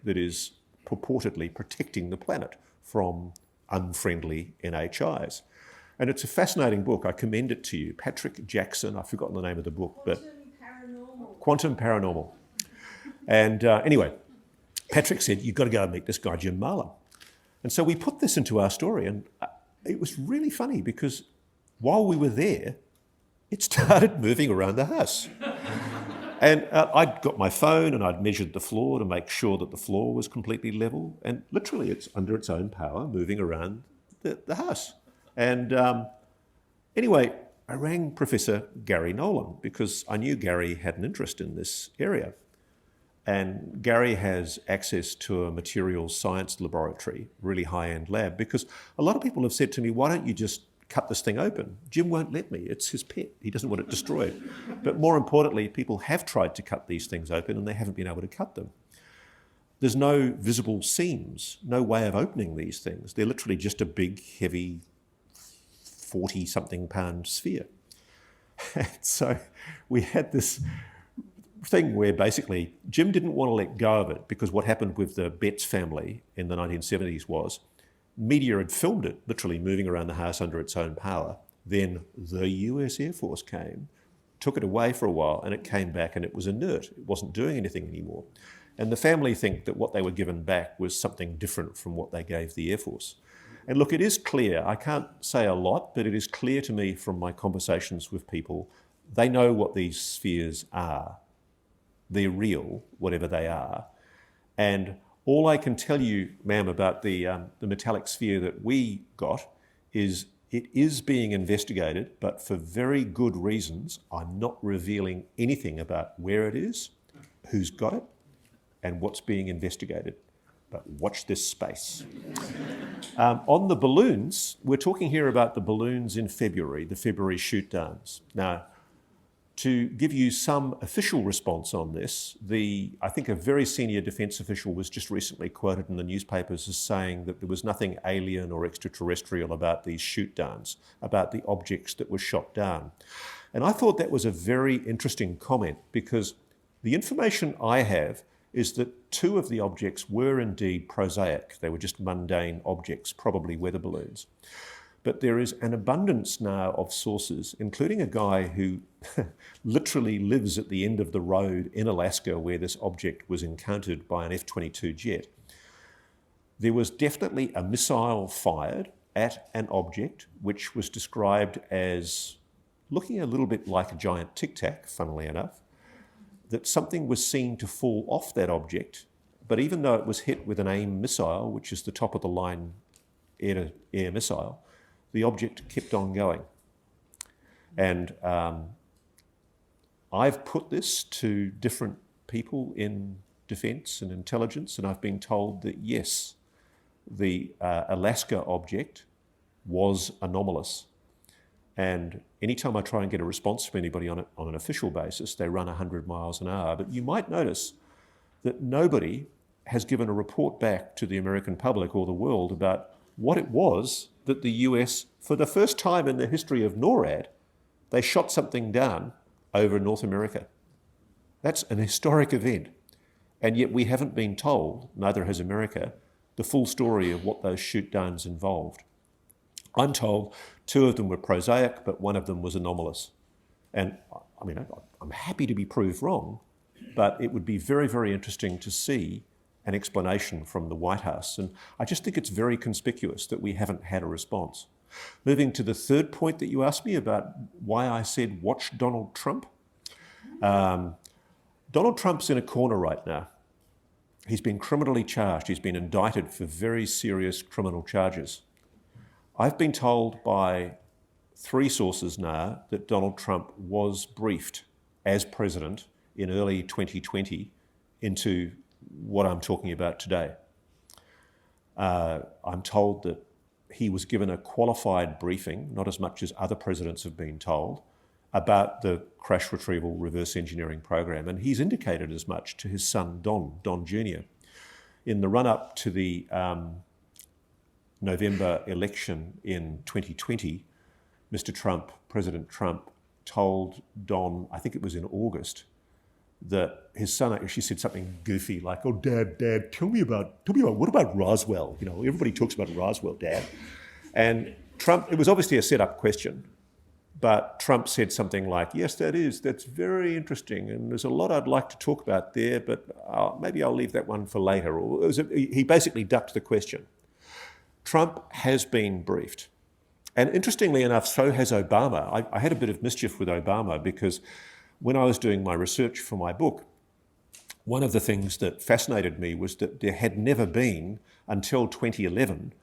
that is purportedly protecting the planet from unfriendly NHIs. And it's a fascinating book. I commend it to you. Patrick Jackson, I've forgotten the name of the book, but Quantum Paranormal. And anyway, Patrick said, you've got to go and meet this guy, Jim Marlin. And so we put this into our story, and it was really funny because while we were there, it started moving around the house. And I'd got my phone and I'd measured the floor to make sure that the floor was completely level. And literally it's under its own power moving around the house. And anyway, I rang Professor Gary Nolan because I knew Gary had an interest in this area. And Gary has access to a materials science laboratory, really high-end lab, because a lot of people have said to me, why don't you just cut this thing open? Jim won't let me. It's his pet. He doesn't want it destroyed. But more importantly, people have tried to cut these things open and they haven't been able to cut them. There's no visible seams, no way of opening these things. They're literally just a big, heavy 40-something pound sphere. And so we had this thing where basically Jim didn't want to let go of it because what happened with the Betts family in the 1970s was media had filmed it, literally moving around the house under its own power. Then the US Air Force came, took it away for a while, and it came back and it was inert. It wasn't doing anything anymore. And the family think that what they were given back was something different from what they gave the Air Force. And look, it is clear, I can't say a lot, but it is clear to me from my conversations with people, they know what these spheres are. They're real, whatever they are. And all I can tell you, ma'am, about the metallic sphere that we got is it is being investigated, but for very good reasons. I'm not revealing anything about where it is, who's got it, and what's being investigated. But watch this space. On the balloons, we're talking here about the balloons in February, the Feburary shootdowns. Now, to give you some official response on this, I think a very senior defence official was just recently quoted in the newspapers as saying that there was nothing alien or extraterrestrial about these shootdowns, about the objects that were shot down. And I thought that was a very interesting comment because the information I have is that 2 of the objects were indeed prosaic. They were just mundane objects, probably weather balloons. But there is an abundance now of sources, including a guy who literally lives at the end of the road in Alaska where this object was encountered by an F-22 jet. There was definitely a missile fired at an object which was described as looking a little bit like a giant tic-tac, funnily enough, that something was seen to fall off that object, but even though it was hit with an AIM missile, which is the top-of-the-line air-to-air missile, the object kept on going. And I've put this to different people in defence and intelligence, and I've been told that yes, the Alaska object was anomalous. And anytime I try and get a response from anybody on an official basis, they run 100 miles an hour. But you might notice that nobody has given a report back to the American public or the world about what it was that the US, for the first time in the history of NORAD, they shot something down over North America. That's an historic event. And yet we haven't been told, neither has America, the full story of what those shoot-downs involved. I'm told 2 of them were prosaic, but 1 of them was anomalous. And I mean, I'm happy to be proved wrong, but it would be very, very interesting to see an explanation from the White House. And I just think it's very conspicuous that we haven't had a response. Moving to the third point that you asked me about why I said watch Donald Trump. Donald Trump's in a corner right now. He's been criminally charged. He's been indicted for very serious criminal charges. I've been told by 3 sources now that Donald Trump was briefed as president in early 2020 into what I'm talking about today. I'm told that he was given a qualified briefing, not as much as other presidents have been told, about the crash retrieval reverse engineering program. And he's indicated as much to his son, Don Jr. In the run-up to the November election in 2020, President Trump told Don, I think it was in August, that his son actually said something goofy like, "Oh, Dad, tell me about what about Roswell? You know, everybody talks about Roswell, Dad." And Trump, it was obviously a set-up question, but Trump said something like, "Yes, that's very interesting, and there's a lot I'd like to talk about there, but maybe I'll leave that one for later." Or he basically ducked the question. Trump has been briefed. And interestingly enough, so has Obama. I had a bit of mischief with Obama because when I was doing my research for my book, one of the things that fascinated me was that there had never been, until 2011,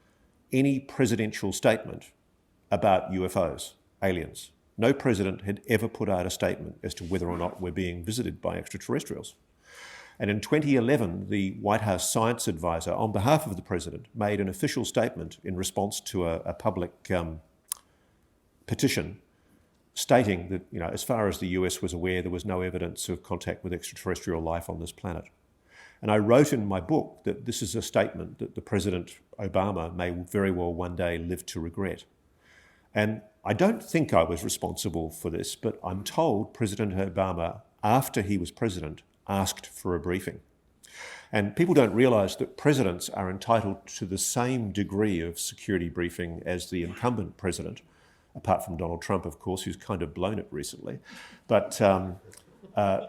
any presidential statement about UFOs, aliens. No president had ever put out a statement as to whether or not we're being visited by extraterrestrials. And in 2011, the White House science advisor, on behalf of the president, made an official statement in response to a public petition stating that, you know, as far as the US was aware, there was no evidence of contact with extraterrestrial life on this planet. And I wrote in my book that this is a statement that the President Obama may very well one day live to regret. And I don't think I was responsible for this, but I'm told President Obama, after he was president, asked for a briefing. And people don't realise that presidents are entitled to the same degree of security briefing as the incumbent president, apart from Donald Trump, of course, who's kind of blown it recently. But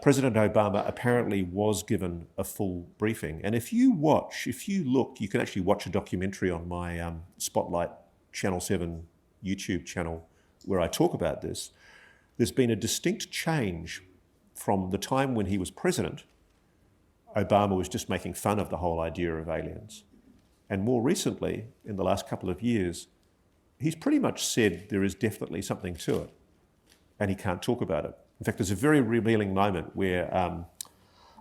President Obama apparently was given a full briefing. And if you look, you can actually watch a documentary on my Spotlight Channel 7 YouTube channel where I talk about this. There's been a distinct change from the time when he was president. Obama was just making fun of the whole idea of aliens. And more recently, in the last couple of years, he's pretty much said there is definitely something to it, and he can't talk about it. In fact, there's a very revealing moment where,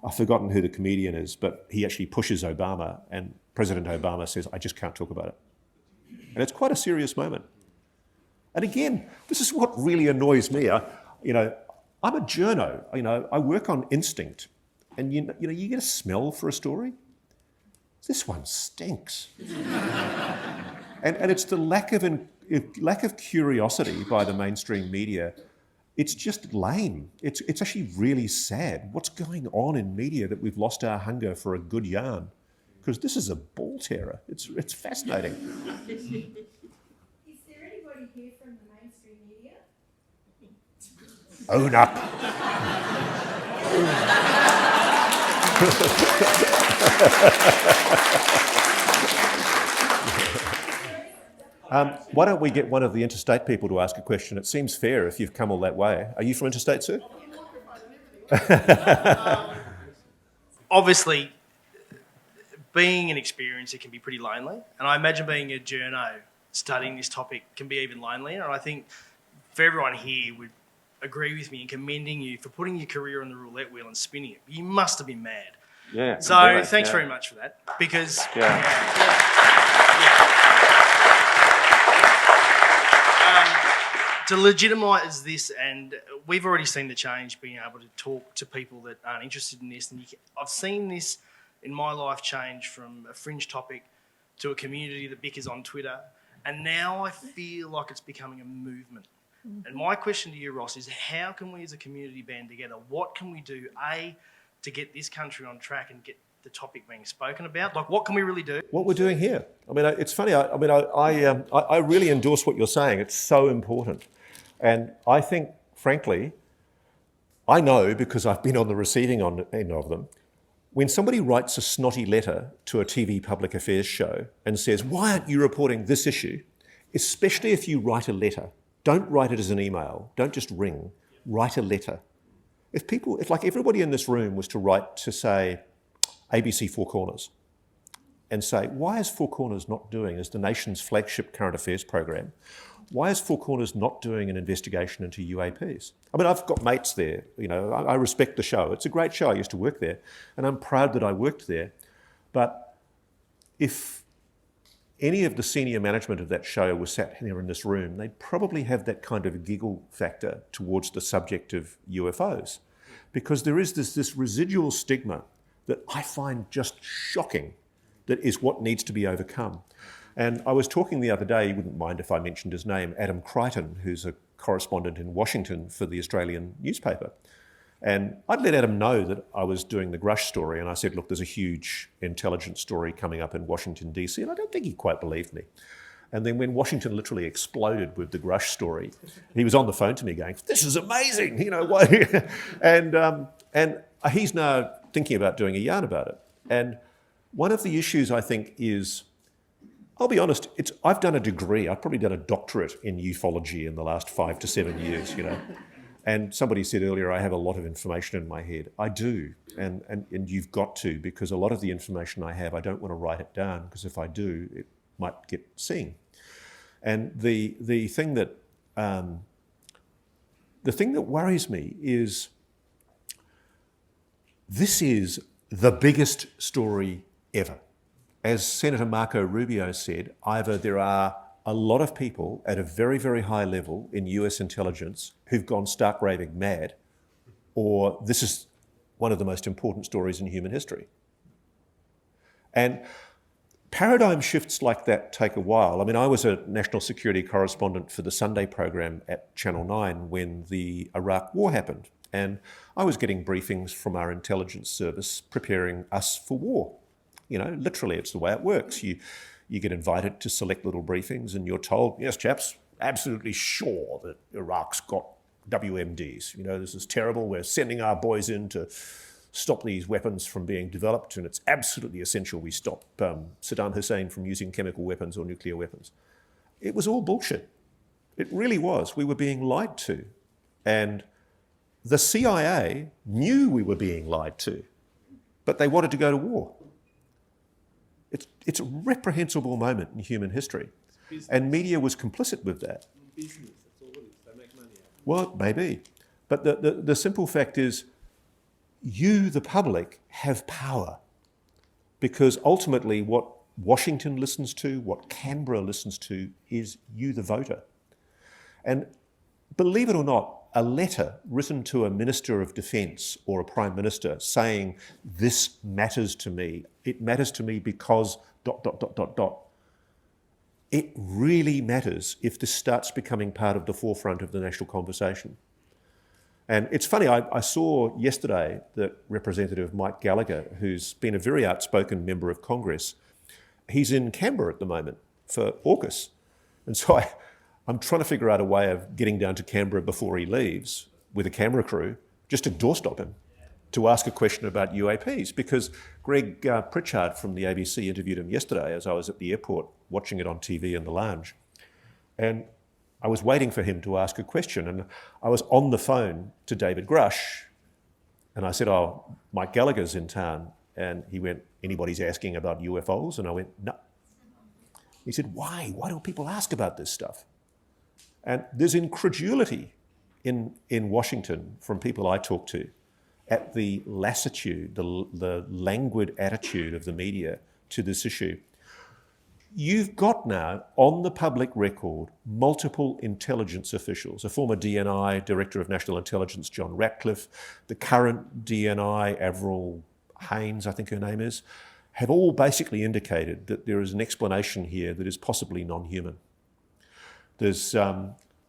I've forgotten who the comedian is, but he actually pushes Obama, and President Obama says, "I just can't talk about it." And it's quite a serious moment. And again, this is what really annoys me. I'm a journo. I work on instinct, and you get a smell for a story. This one stinks. And it's the lack of curiosity by the mainstream media. It's just lame. It's actually really sad. What's going on in media that we've lost our hunger for a good yarn? Because this is a ball terror. It's fascinating.
Is there anybody here from the mainstream media?
Own up. Why don't we get one of the interstate people to ask a question? It seems fair if you've come all that way. Are you from interstate, sir?
Obviously, being an experiencer can be pretty lonely, and I imagine being a journo studying this topic can be even lonelier. And I think for everyone here would agree with me in commending you for putting your career on the roulette wheel and spinning it. You must have been mad.
Yeah.
So thanks very much for that, because to legitimise this, and we've already seen the change, being able to talk to people that aren't interested in this. And I've seen this in my life change from a fringe topic to a community that bickers on Twitter, and now I feel like it's becoming a movement. And my question to you, Ross, is how can we as a community band together? What can we do, A, to get this country on track and get the topic being spoken about? Like, what can we really do?
What we're doing here. I mean, it's funny. I really endorse what you're saying. It's so important. And I think, frankly, I know, because I've been on the receiving end of them, when somebody writes a snotty letter to a TV public affairs show and says, "Why aren't you reporting this issue?" Especially if you write a letter. Don't write it as an email. Don't just ring. Write a letter. If like everybody in this room was to write to, say, ABC Four Corners and say, why is Four Corners not doing, as the nation's flagship current affairs program, why is Four Corners not doing an investigation into UAPs? I mean, I've got mates there. I respect the show. It's a great show. I used to work there, and I'm proud that I worked there. But if any of the senior management of that show was sat here in this room, they'd probably have that kind of giggle factor towards the subject of UFOs, because there is this residual stigma that I find just shocking, that is what needs to be overcome. And I was talking the other day, you wouldn't mind if I mentioned his name, Adam Crichton, who's a correspondent in Washington for the Australian newspaper. And I'd let Adam know that I was doing the Grush story, and I said, look, there's a huge intelligence story coming up in Washington, DC, and I don't think he quite believed me. And then when Washington literally exploded with the Grush story, he was on the phone to me going, "This is amazing, why?" And he's now thinking about doing a yarn about it. And one of the issues, I think, is, I'll be honest, I've done a degree, I've probably done a doctorate in ufology in the last 5 to 7 years, And somebody said earlier, I have a lot of information in my head. I do, and you've got to, because a lot of the information I have, I don't want to write it down, because if I do, it might get seen. And the thing that worries me is this is the biggest story ever. As Senator Marco Rubio said, either there are a lot of people at a very, very high level in US intelligence who've gone stark raving mad, or this is one of the most important stories in human history. And paradigm shifts like that take a while. I mean, I was a national security correspondent for the Sunday program at Channel 9 when the Iraq War happened. And I was getting briefings from our intelligence service preparing us for war. You know, literally, it's the way it works. You get invited to select little briefings and you're told, yes, chaps, absolutely sure that Iraq's got WMDs. You know, this is terrible. We're sending our boys in to stop these weapons from being developed, and it's absolutely essential we stop Saddam Hussein from using chemical weapons or nuclear weapons. It was all bullshit. It really was. We were being lied to. And the CIA knew we were being lied to, but they wanted to go to war. It's a reprehensible moment in human history. And media was complicit with that.
Business, that's all it is. They make money out of it.
Well, maybe. But the simple fact is, you, the public, have power, because ultimately what Washington listens to, what Canberra listens to, is you, the voter. And believe it or not, a letter written to a Minister of Defence or a Prime Minister saying, this matters to me, it matters to me because ... It really matters if this starts becoming part of the forefront of the national conversation. And it's funny, I saw yesterday that Representative Mike Gallagher, who's been a very outspoken member of Congress, he's in Canberra at the moment for AUKUS. And so I'm trying to figure out a way of getting down to Canberra before he leaves with a camera crew, just to doorstop him, to ask a question about UAPs, because Greg Pritchard from the ABC interviewed him yesterday as I was at the airport watching it on TV in the lounge. And I was waiting for him to ask a question, and I was on the phone to David Grush, and I said, oh, Mike Gallagher's in town. And he went, anybody's asking about UFOs? And I went, no. He said, why? Why don't people ask about this stuff? And there's incredulity in Washington from people I talk to at the lassitude, the languid attitude of the media to this issue. You've got now, on the public record, multiple intelligence officials, a former DNI, Director of National Intelligence, John Ratcliffe, the current DNI, Avril Haines, I think her name is, have all basically indicated that there is an explanation here that is possibly non-human. There's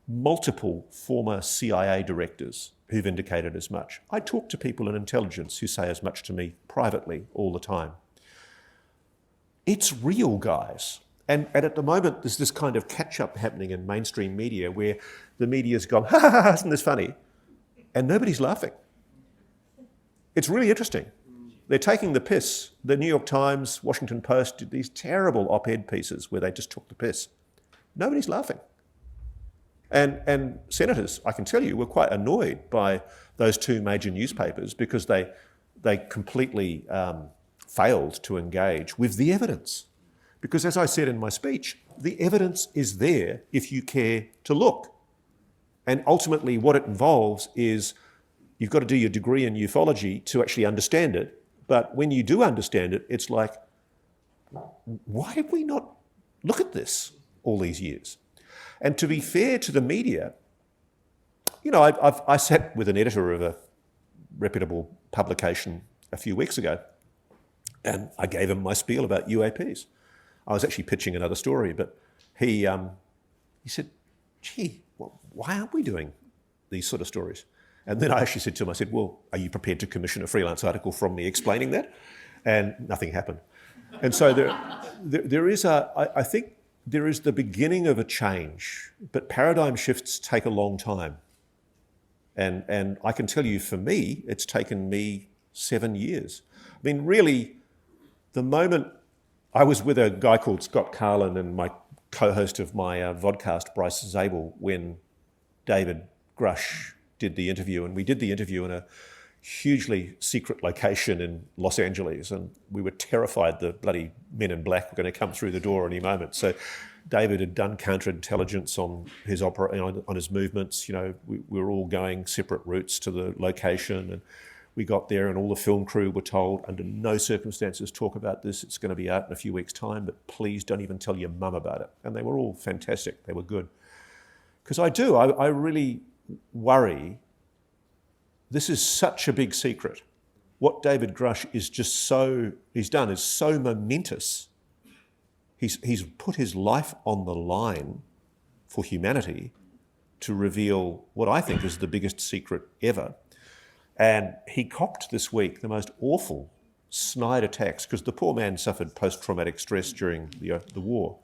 multiple former CIA directors who've indicated as much. I talk to people in intelligence who say as much to me privately all the time. It's real, guys. And at the moment, there's this kind of catch-up happening in mainstream media where the media's gone, ha ha ha, isn't this funny? And nobody's laughing. It's really interesting. They're taking the piss. The New York Times, Washington Post did these terrible op-ed pieces where they just took the piss. Nobody's laughing. And senators, I can tell you, were quite annoyed by those two major newspapers because they completely failed to engage with the evidence. Because as I said in my speech, the evidence is there if you care to look. And ultimately what it involves is you've got to do your degree in ufology to actually understand it. But when you do understand it, it's like, why did we not look at this all these years? And to be fair to the media, you know, I sat with an editor of a reputable publication a few weeks ago, and I gave him my spiel about UAPs. I was actually pitching another story, but he said, gee, well, why aren't we doing these sort of stories? And then I actually said to him, I said, well, are you prepared to commission a freelance article from me explaining that? And nothing happened. And so there is I think there is the beginning of a change, but paradigm shifts take a long time. And I can tell you, for me, it's taken me 7 years. I mean, really, the moment I was with a guy called Scott Carlin and my co-host of my vodcast, Bryce Zabel, when David Grush did the interview, and we did the interview in a hugely secret location in Los Angeles, and we were terrified the bloody men in black were going to come through the door any moment. So David had done counterintelligence on his on his movements. You know, we were all going separate routes to the location, and we got there, and all the film crew were told, under no circumstances talk about this. It's going to be out in a few weeks' time, but please don't even tell your mum about it. And they were all fantastic. They were good. Because I really worry. This is such a big secret. What David Grush he's done is so momentous. He's put his life on the line for humanity to reveal what I think is the biggest secret ever. And he copped this week the most awful snide attacks, because the poor man suffered post-traumatic stress during the war.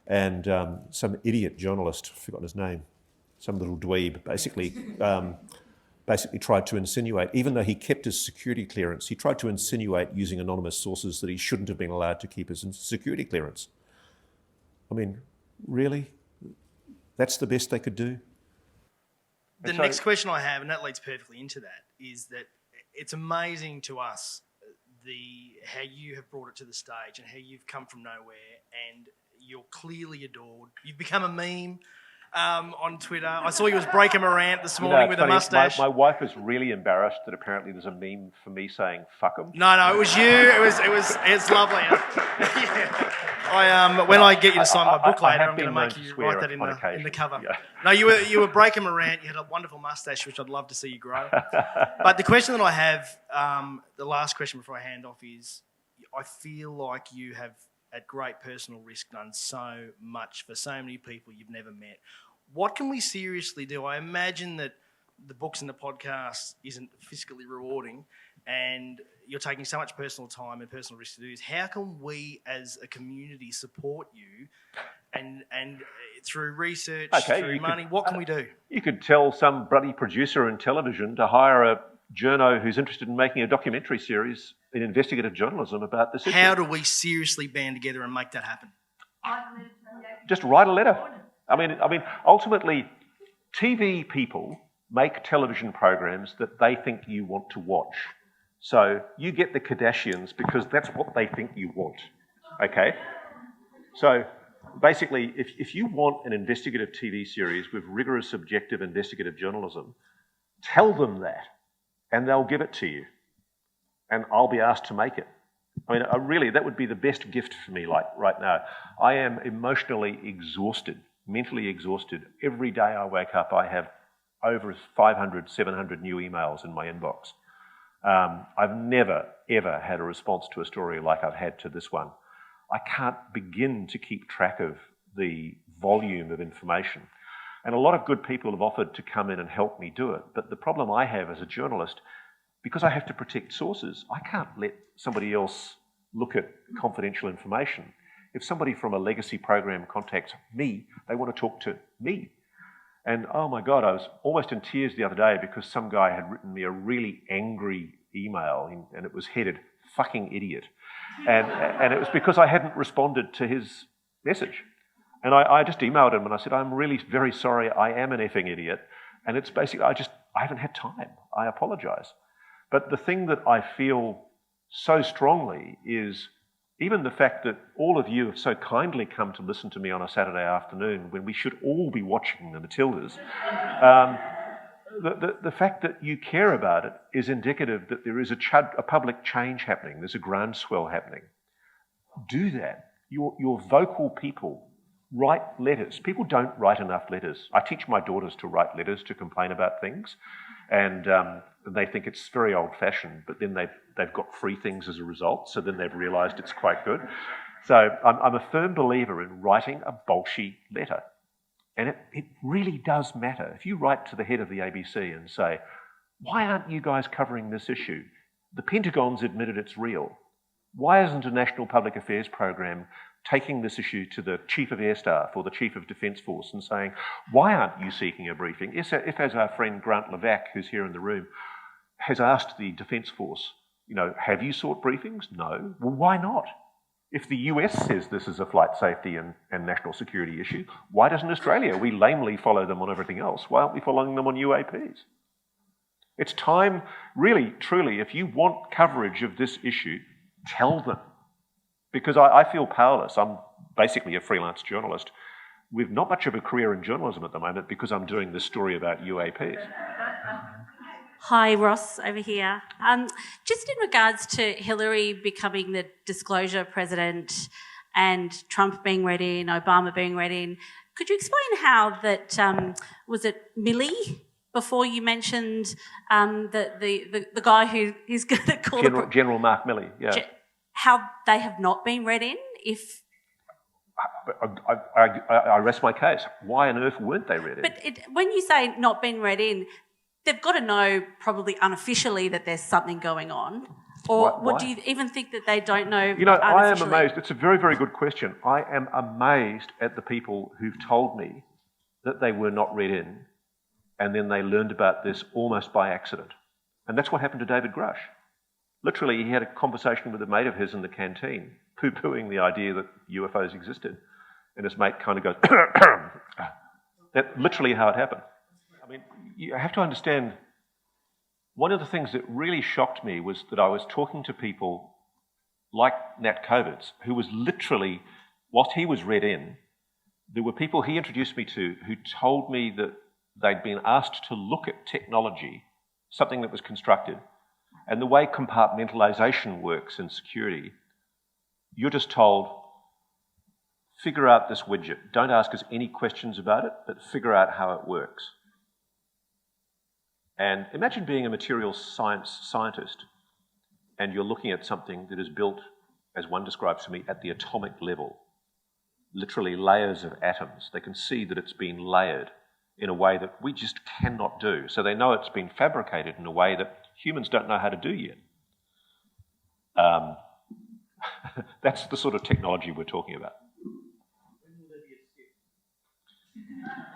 And some idiot journalist, I've forgotten his name, some little dweeb, basically tried to insinuate, even though he kept his security clearance, he tried to insinuate using anonymous sources that he shouldn't have been allowed to keep his security clearance. I mean, really? That's the best they could do?
The next question I have, and that leads perfectly into that, is that it's amazing to us how you have brought it to the stage and how you've come from nowhere, and you're clearly adored. You've become a meme on Twitter. I saw you was breaking a rant this morning with a mustache.
My wife is really embarrassed that apparently there's a meme for me saying "fuck 'em."
No, it was you. It's lovely. Yeah. When I get you to sign my book later, I'm going to make you write that in the cover. Yeah. No, you were breaking a rant. You had a wonderful mustache, which I'd love to see you grow. But the question that I have, the last question before I hand off, is: I feel like you have, at great personal risk, done so much for so many people you've never met. What can we seriously do? I imagine that the books and the podcast isn't fiscally rewarding, and you're taking so much personal time and personal risk to do this. How can we as a community support you and through research, through money? What can we do?
You could tell some bloody producer in television to hire a journo who's interested in making a documentary series in investigative journalism about this issue.
How do we seriously band together and make that happen?
Just write a letter. I mean, ultimately, TV people make television programs that they think you want to watch. So you get the Kardashians because that's what they think you want, okay? So basically, if you want an investigative TV series with rigorous, objective investigative journalism, tell them that, and they'll give it to you, and I'll be asked to make it. I mean, really, that would be the best gift for me, like right now. I am emotionally exhausted, mentally exhausted. Every day I wake up, I have over 500, 700 new emails in my inbox. I've never, ever had a response to a story like I've had to this one. I can't begin to keep track of the volume of information. And a lot of good people have offered to come in and help me do it. But the problem I have as a journalist, because I have to protect sources, I can't let somebody else look at confidential information. If somebody from a legacy program contacts me, they want to talk to me. And oh my God, I was almost in tears the other day because some guy had written me a really angry email, and it was headed "fucking idiot." And it was because I hadn't responded to his message. And I just emailed him and I said, "I'm really very sorry, I am an effing idiot." And it's basically, I haven't had time. I apologize. But the thing that I feel so strongly is even the fact that all of you have so kindly come to listen to me on a Saturday afternoon when we should all be watching the Matildas, the fact that you care about it is indicative that there is a public change happening. There's a groundswell happening. Do that. You're vocal people. Write letters. People don't write enough letters. I teach my daughters to write letters to complain about things, and they think it's very old-fashioned, but then they've got free things as a result, so then they've realised it's quite good. So I'm a firm believer in writing a bolshy letter. And it really does matter. If you write to the head of the ABC and say, "Why aren't you guys covering this issue? The Pentagon's admitted it's real. Why isn't a National Public Affairs program taking this issue to the Chief of Air Staff or the Chief of Defence Force and saying, why aren't you seeking a briefing?" If as our friend Grant Levac, who's here in the room, has asked the Defence Force, have you sought briefings? No. Well, why not? If the US says this is a flight safety and national security issue, why doesn't Australia? We lamely follow them on everything else. Why aren't we following them on UAPs? It's time, really, truly, if you want coverage of this issue, tell them. Because I feel powerless. I'm basically a freelance journalist with not much of a career in journalism at the moment because I'm doing this story about UAPs.
Hi, Ross, over here. Just in regards to Hillary becoming the disclosure president and Trump being read in, Obama being read in, could you explain how that, was it Milley, before you mentioned the guy who is going to call...
General Mark Milley, yeah.
How they have not been read in, if...
I rest my case. Why on earth weren't they read in?
But when you say not been read in, they've got to know probably unofficially that there's something going on. Or do you even think that they don't know?
You know, I am amazed. It's a very, very good question. I am amazed at the people who've told me that they were not read in, and then they learned about this almost by accident. And that's what happened to David Grush. Literally, he had a conversation with a mate of his in the canteen, poo-pooing the idea that UFOs existed. And his mate kind of goes, that's literally how it happened. I mean, you have to understand, one of the things that really shocked me was that I was talking to people like Nat Kovitz, who was literally, whilst he was read in, there were people he introduced me to who told me that they'd been asked to look at technology, something that was constructed, and the way compartmentalization works in security, you're just told, figure out this widget. Don't ask us any questions about it, but figure out how it works. And imagine being a materials science scientist and you're looking at something that is built, as one describes to me, at the atomic level. Literally layers of atoms. They can see that it's been layered in a way that we just cannot do. So they know it's been fabricated in a way that humans don't know how to do yet. That's the sort of technology we're talking about.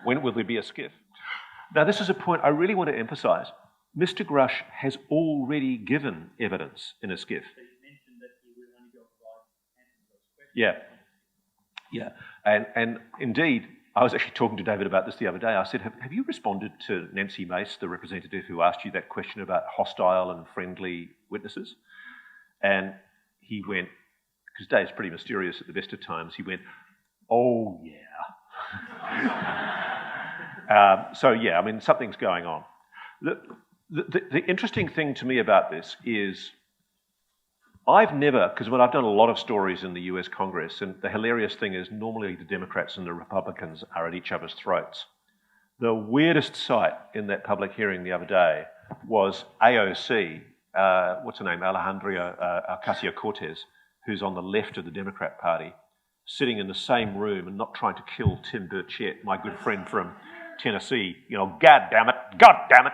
When will there be a skiff? Now, this is a point I really want to emphasise. Mr. Grush has already given evidence in a skiff. Yeah. And indeed, I was actually talking to David about this the other day. I said, have you responded to Nancy Mace, the representative who asked you that question about hostile and friendly witnesses? And he went, because Dave's pretty mysterious at the best of times, he went, oh, yeah. So, yeah, I mean, something's going on. The interesting thing to me about this is I've never, because when I've done a lot of stories in the US Congress, and the hilarious thing is normally the Democrats and the Republicans are at each other's throats. The weirdest sight in that public hearing the other day was AOC, what's her name, Alejandra Ocasio-Cortez, who's on the left of the Democrat Party, sitting in the same room and not trying to kill Tim Burchett, my good friend from Tennessee. You know, God damn it,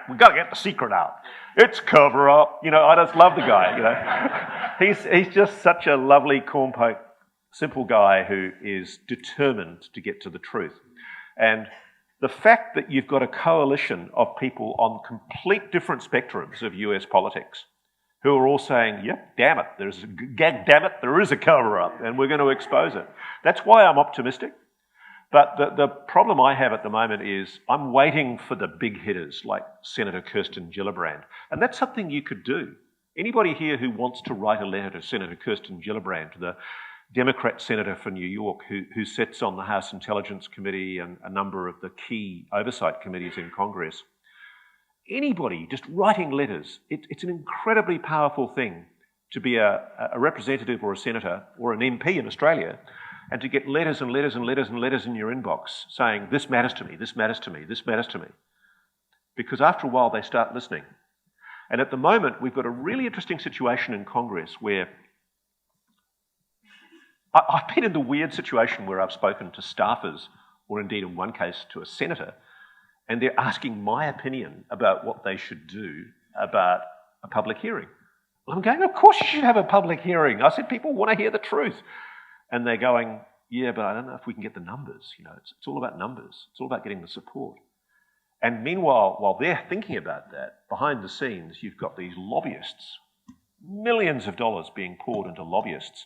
we've got to get the secret out. It's cover up. You know, I just love the guy, you know. He's just such a lovely, cornpoke, simple guy who is determined to get to the truth. And the fact that you've got a coalition of people on complete different spectrums of US politics who are all saying, yep, damn it, there is a cover-up and we're going to expose it. That's why I'm optimistic. But the problem I have at the moment is I'm waiting for the big hitters like Senator Kirsten Gillibrand. And that's something you could do. Anybody here who wants to write a letter to Senator Kirsten Gillibrand, the Democrat senator for New York who sits on the House Intelligence Committee and a number of the key oversight committees in Congress, anybody just writing letters, it's an incredibly powerful thing to be a representative or a senator or an MP in Australia and to get letters and letters and letters and letters in your inbox saying, this matters to me, this matters to me, this matters to me. Because after a while, they start listening. And at the moment, we've got a really interesting situation in Congress where I've been in the weird situation where I've spoken to staffers, or indeed in one case to a senator, and they're asking my opinion about what they should do about a public hearing. Well, I'm going, of course you should have a public hearing. I said, people want to hear the truth. And they're going, yeah, but I don't know if we can get the numbers. You know, it's all about numbers. It's all about getting the support. And meanwhile, while they're thinking about that, behind the scenes, you've got these lobbyists, millions of dollars being poured into lobbyists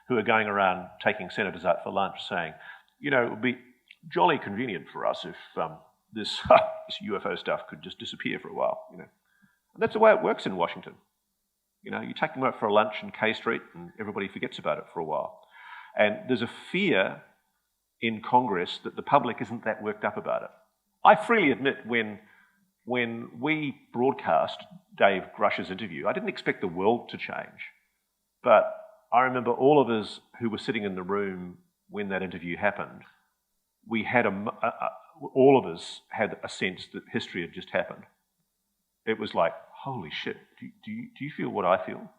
who are going around taking senators out for lunch saying, you know, it would be jolly convenient for us if this UFO stuff could just disappear for a while, you know. That's the way it works in Washington. You know, you take them out for a lunch in K Street and everybody forgets about it for a while. And there's a fear in Congress that the public isn't that worked up about it. I freely admit when we broadcast Dave Grush's interview, I didn't expect the world to change. But I remember all of us who were sitting in the room when that interview happened, we had all of us had a sense that history had just happened. It was like, holy shit, do you feel what I feel?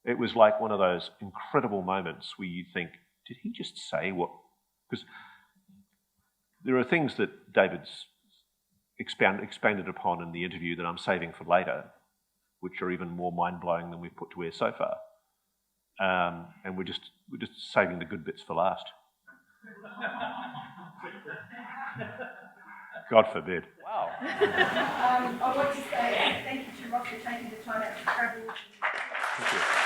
It was like one of those incredible moments where you think, did he just say what? Because there are things that David's expanded upon in the interview that I'm saving for later, which are even more mind-blowing than we've put to air so far. And we're just saving the good bits for last. God forbid. Wow.
I want to say thank you to Ross for taking the time out to travel.
Thank you.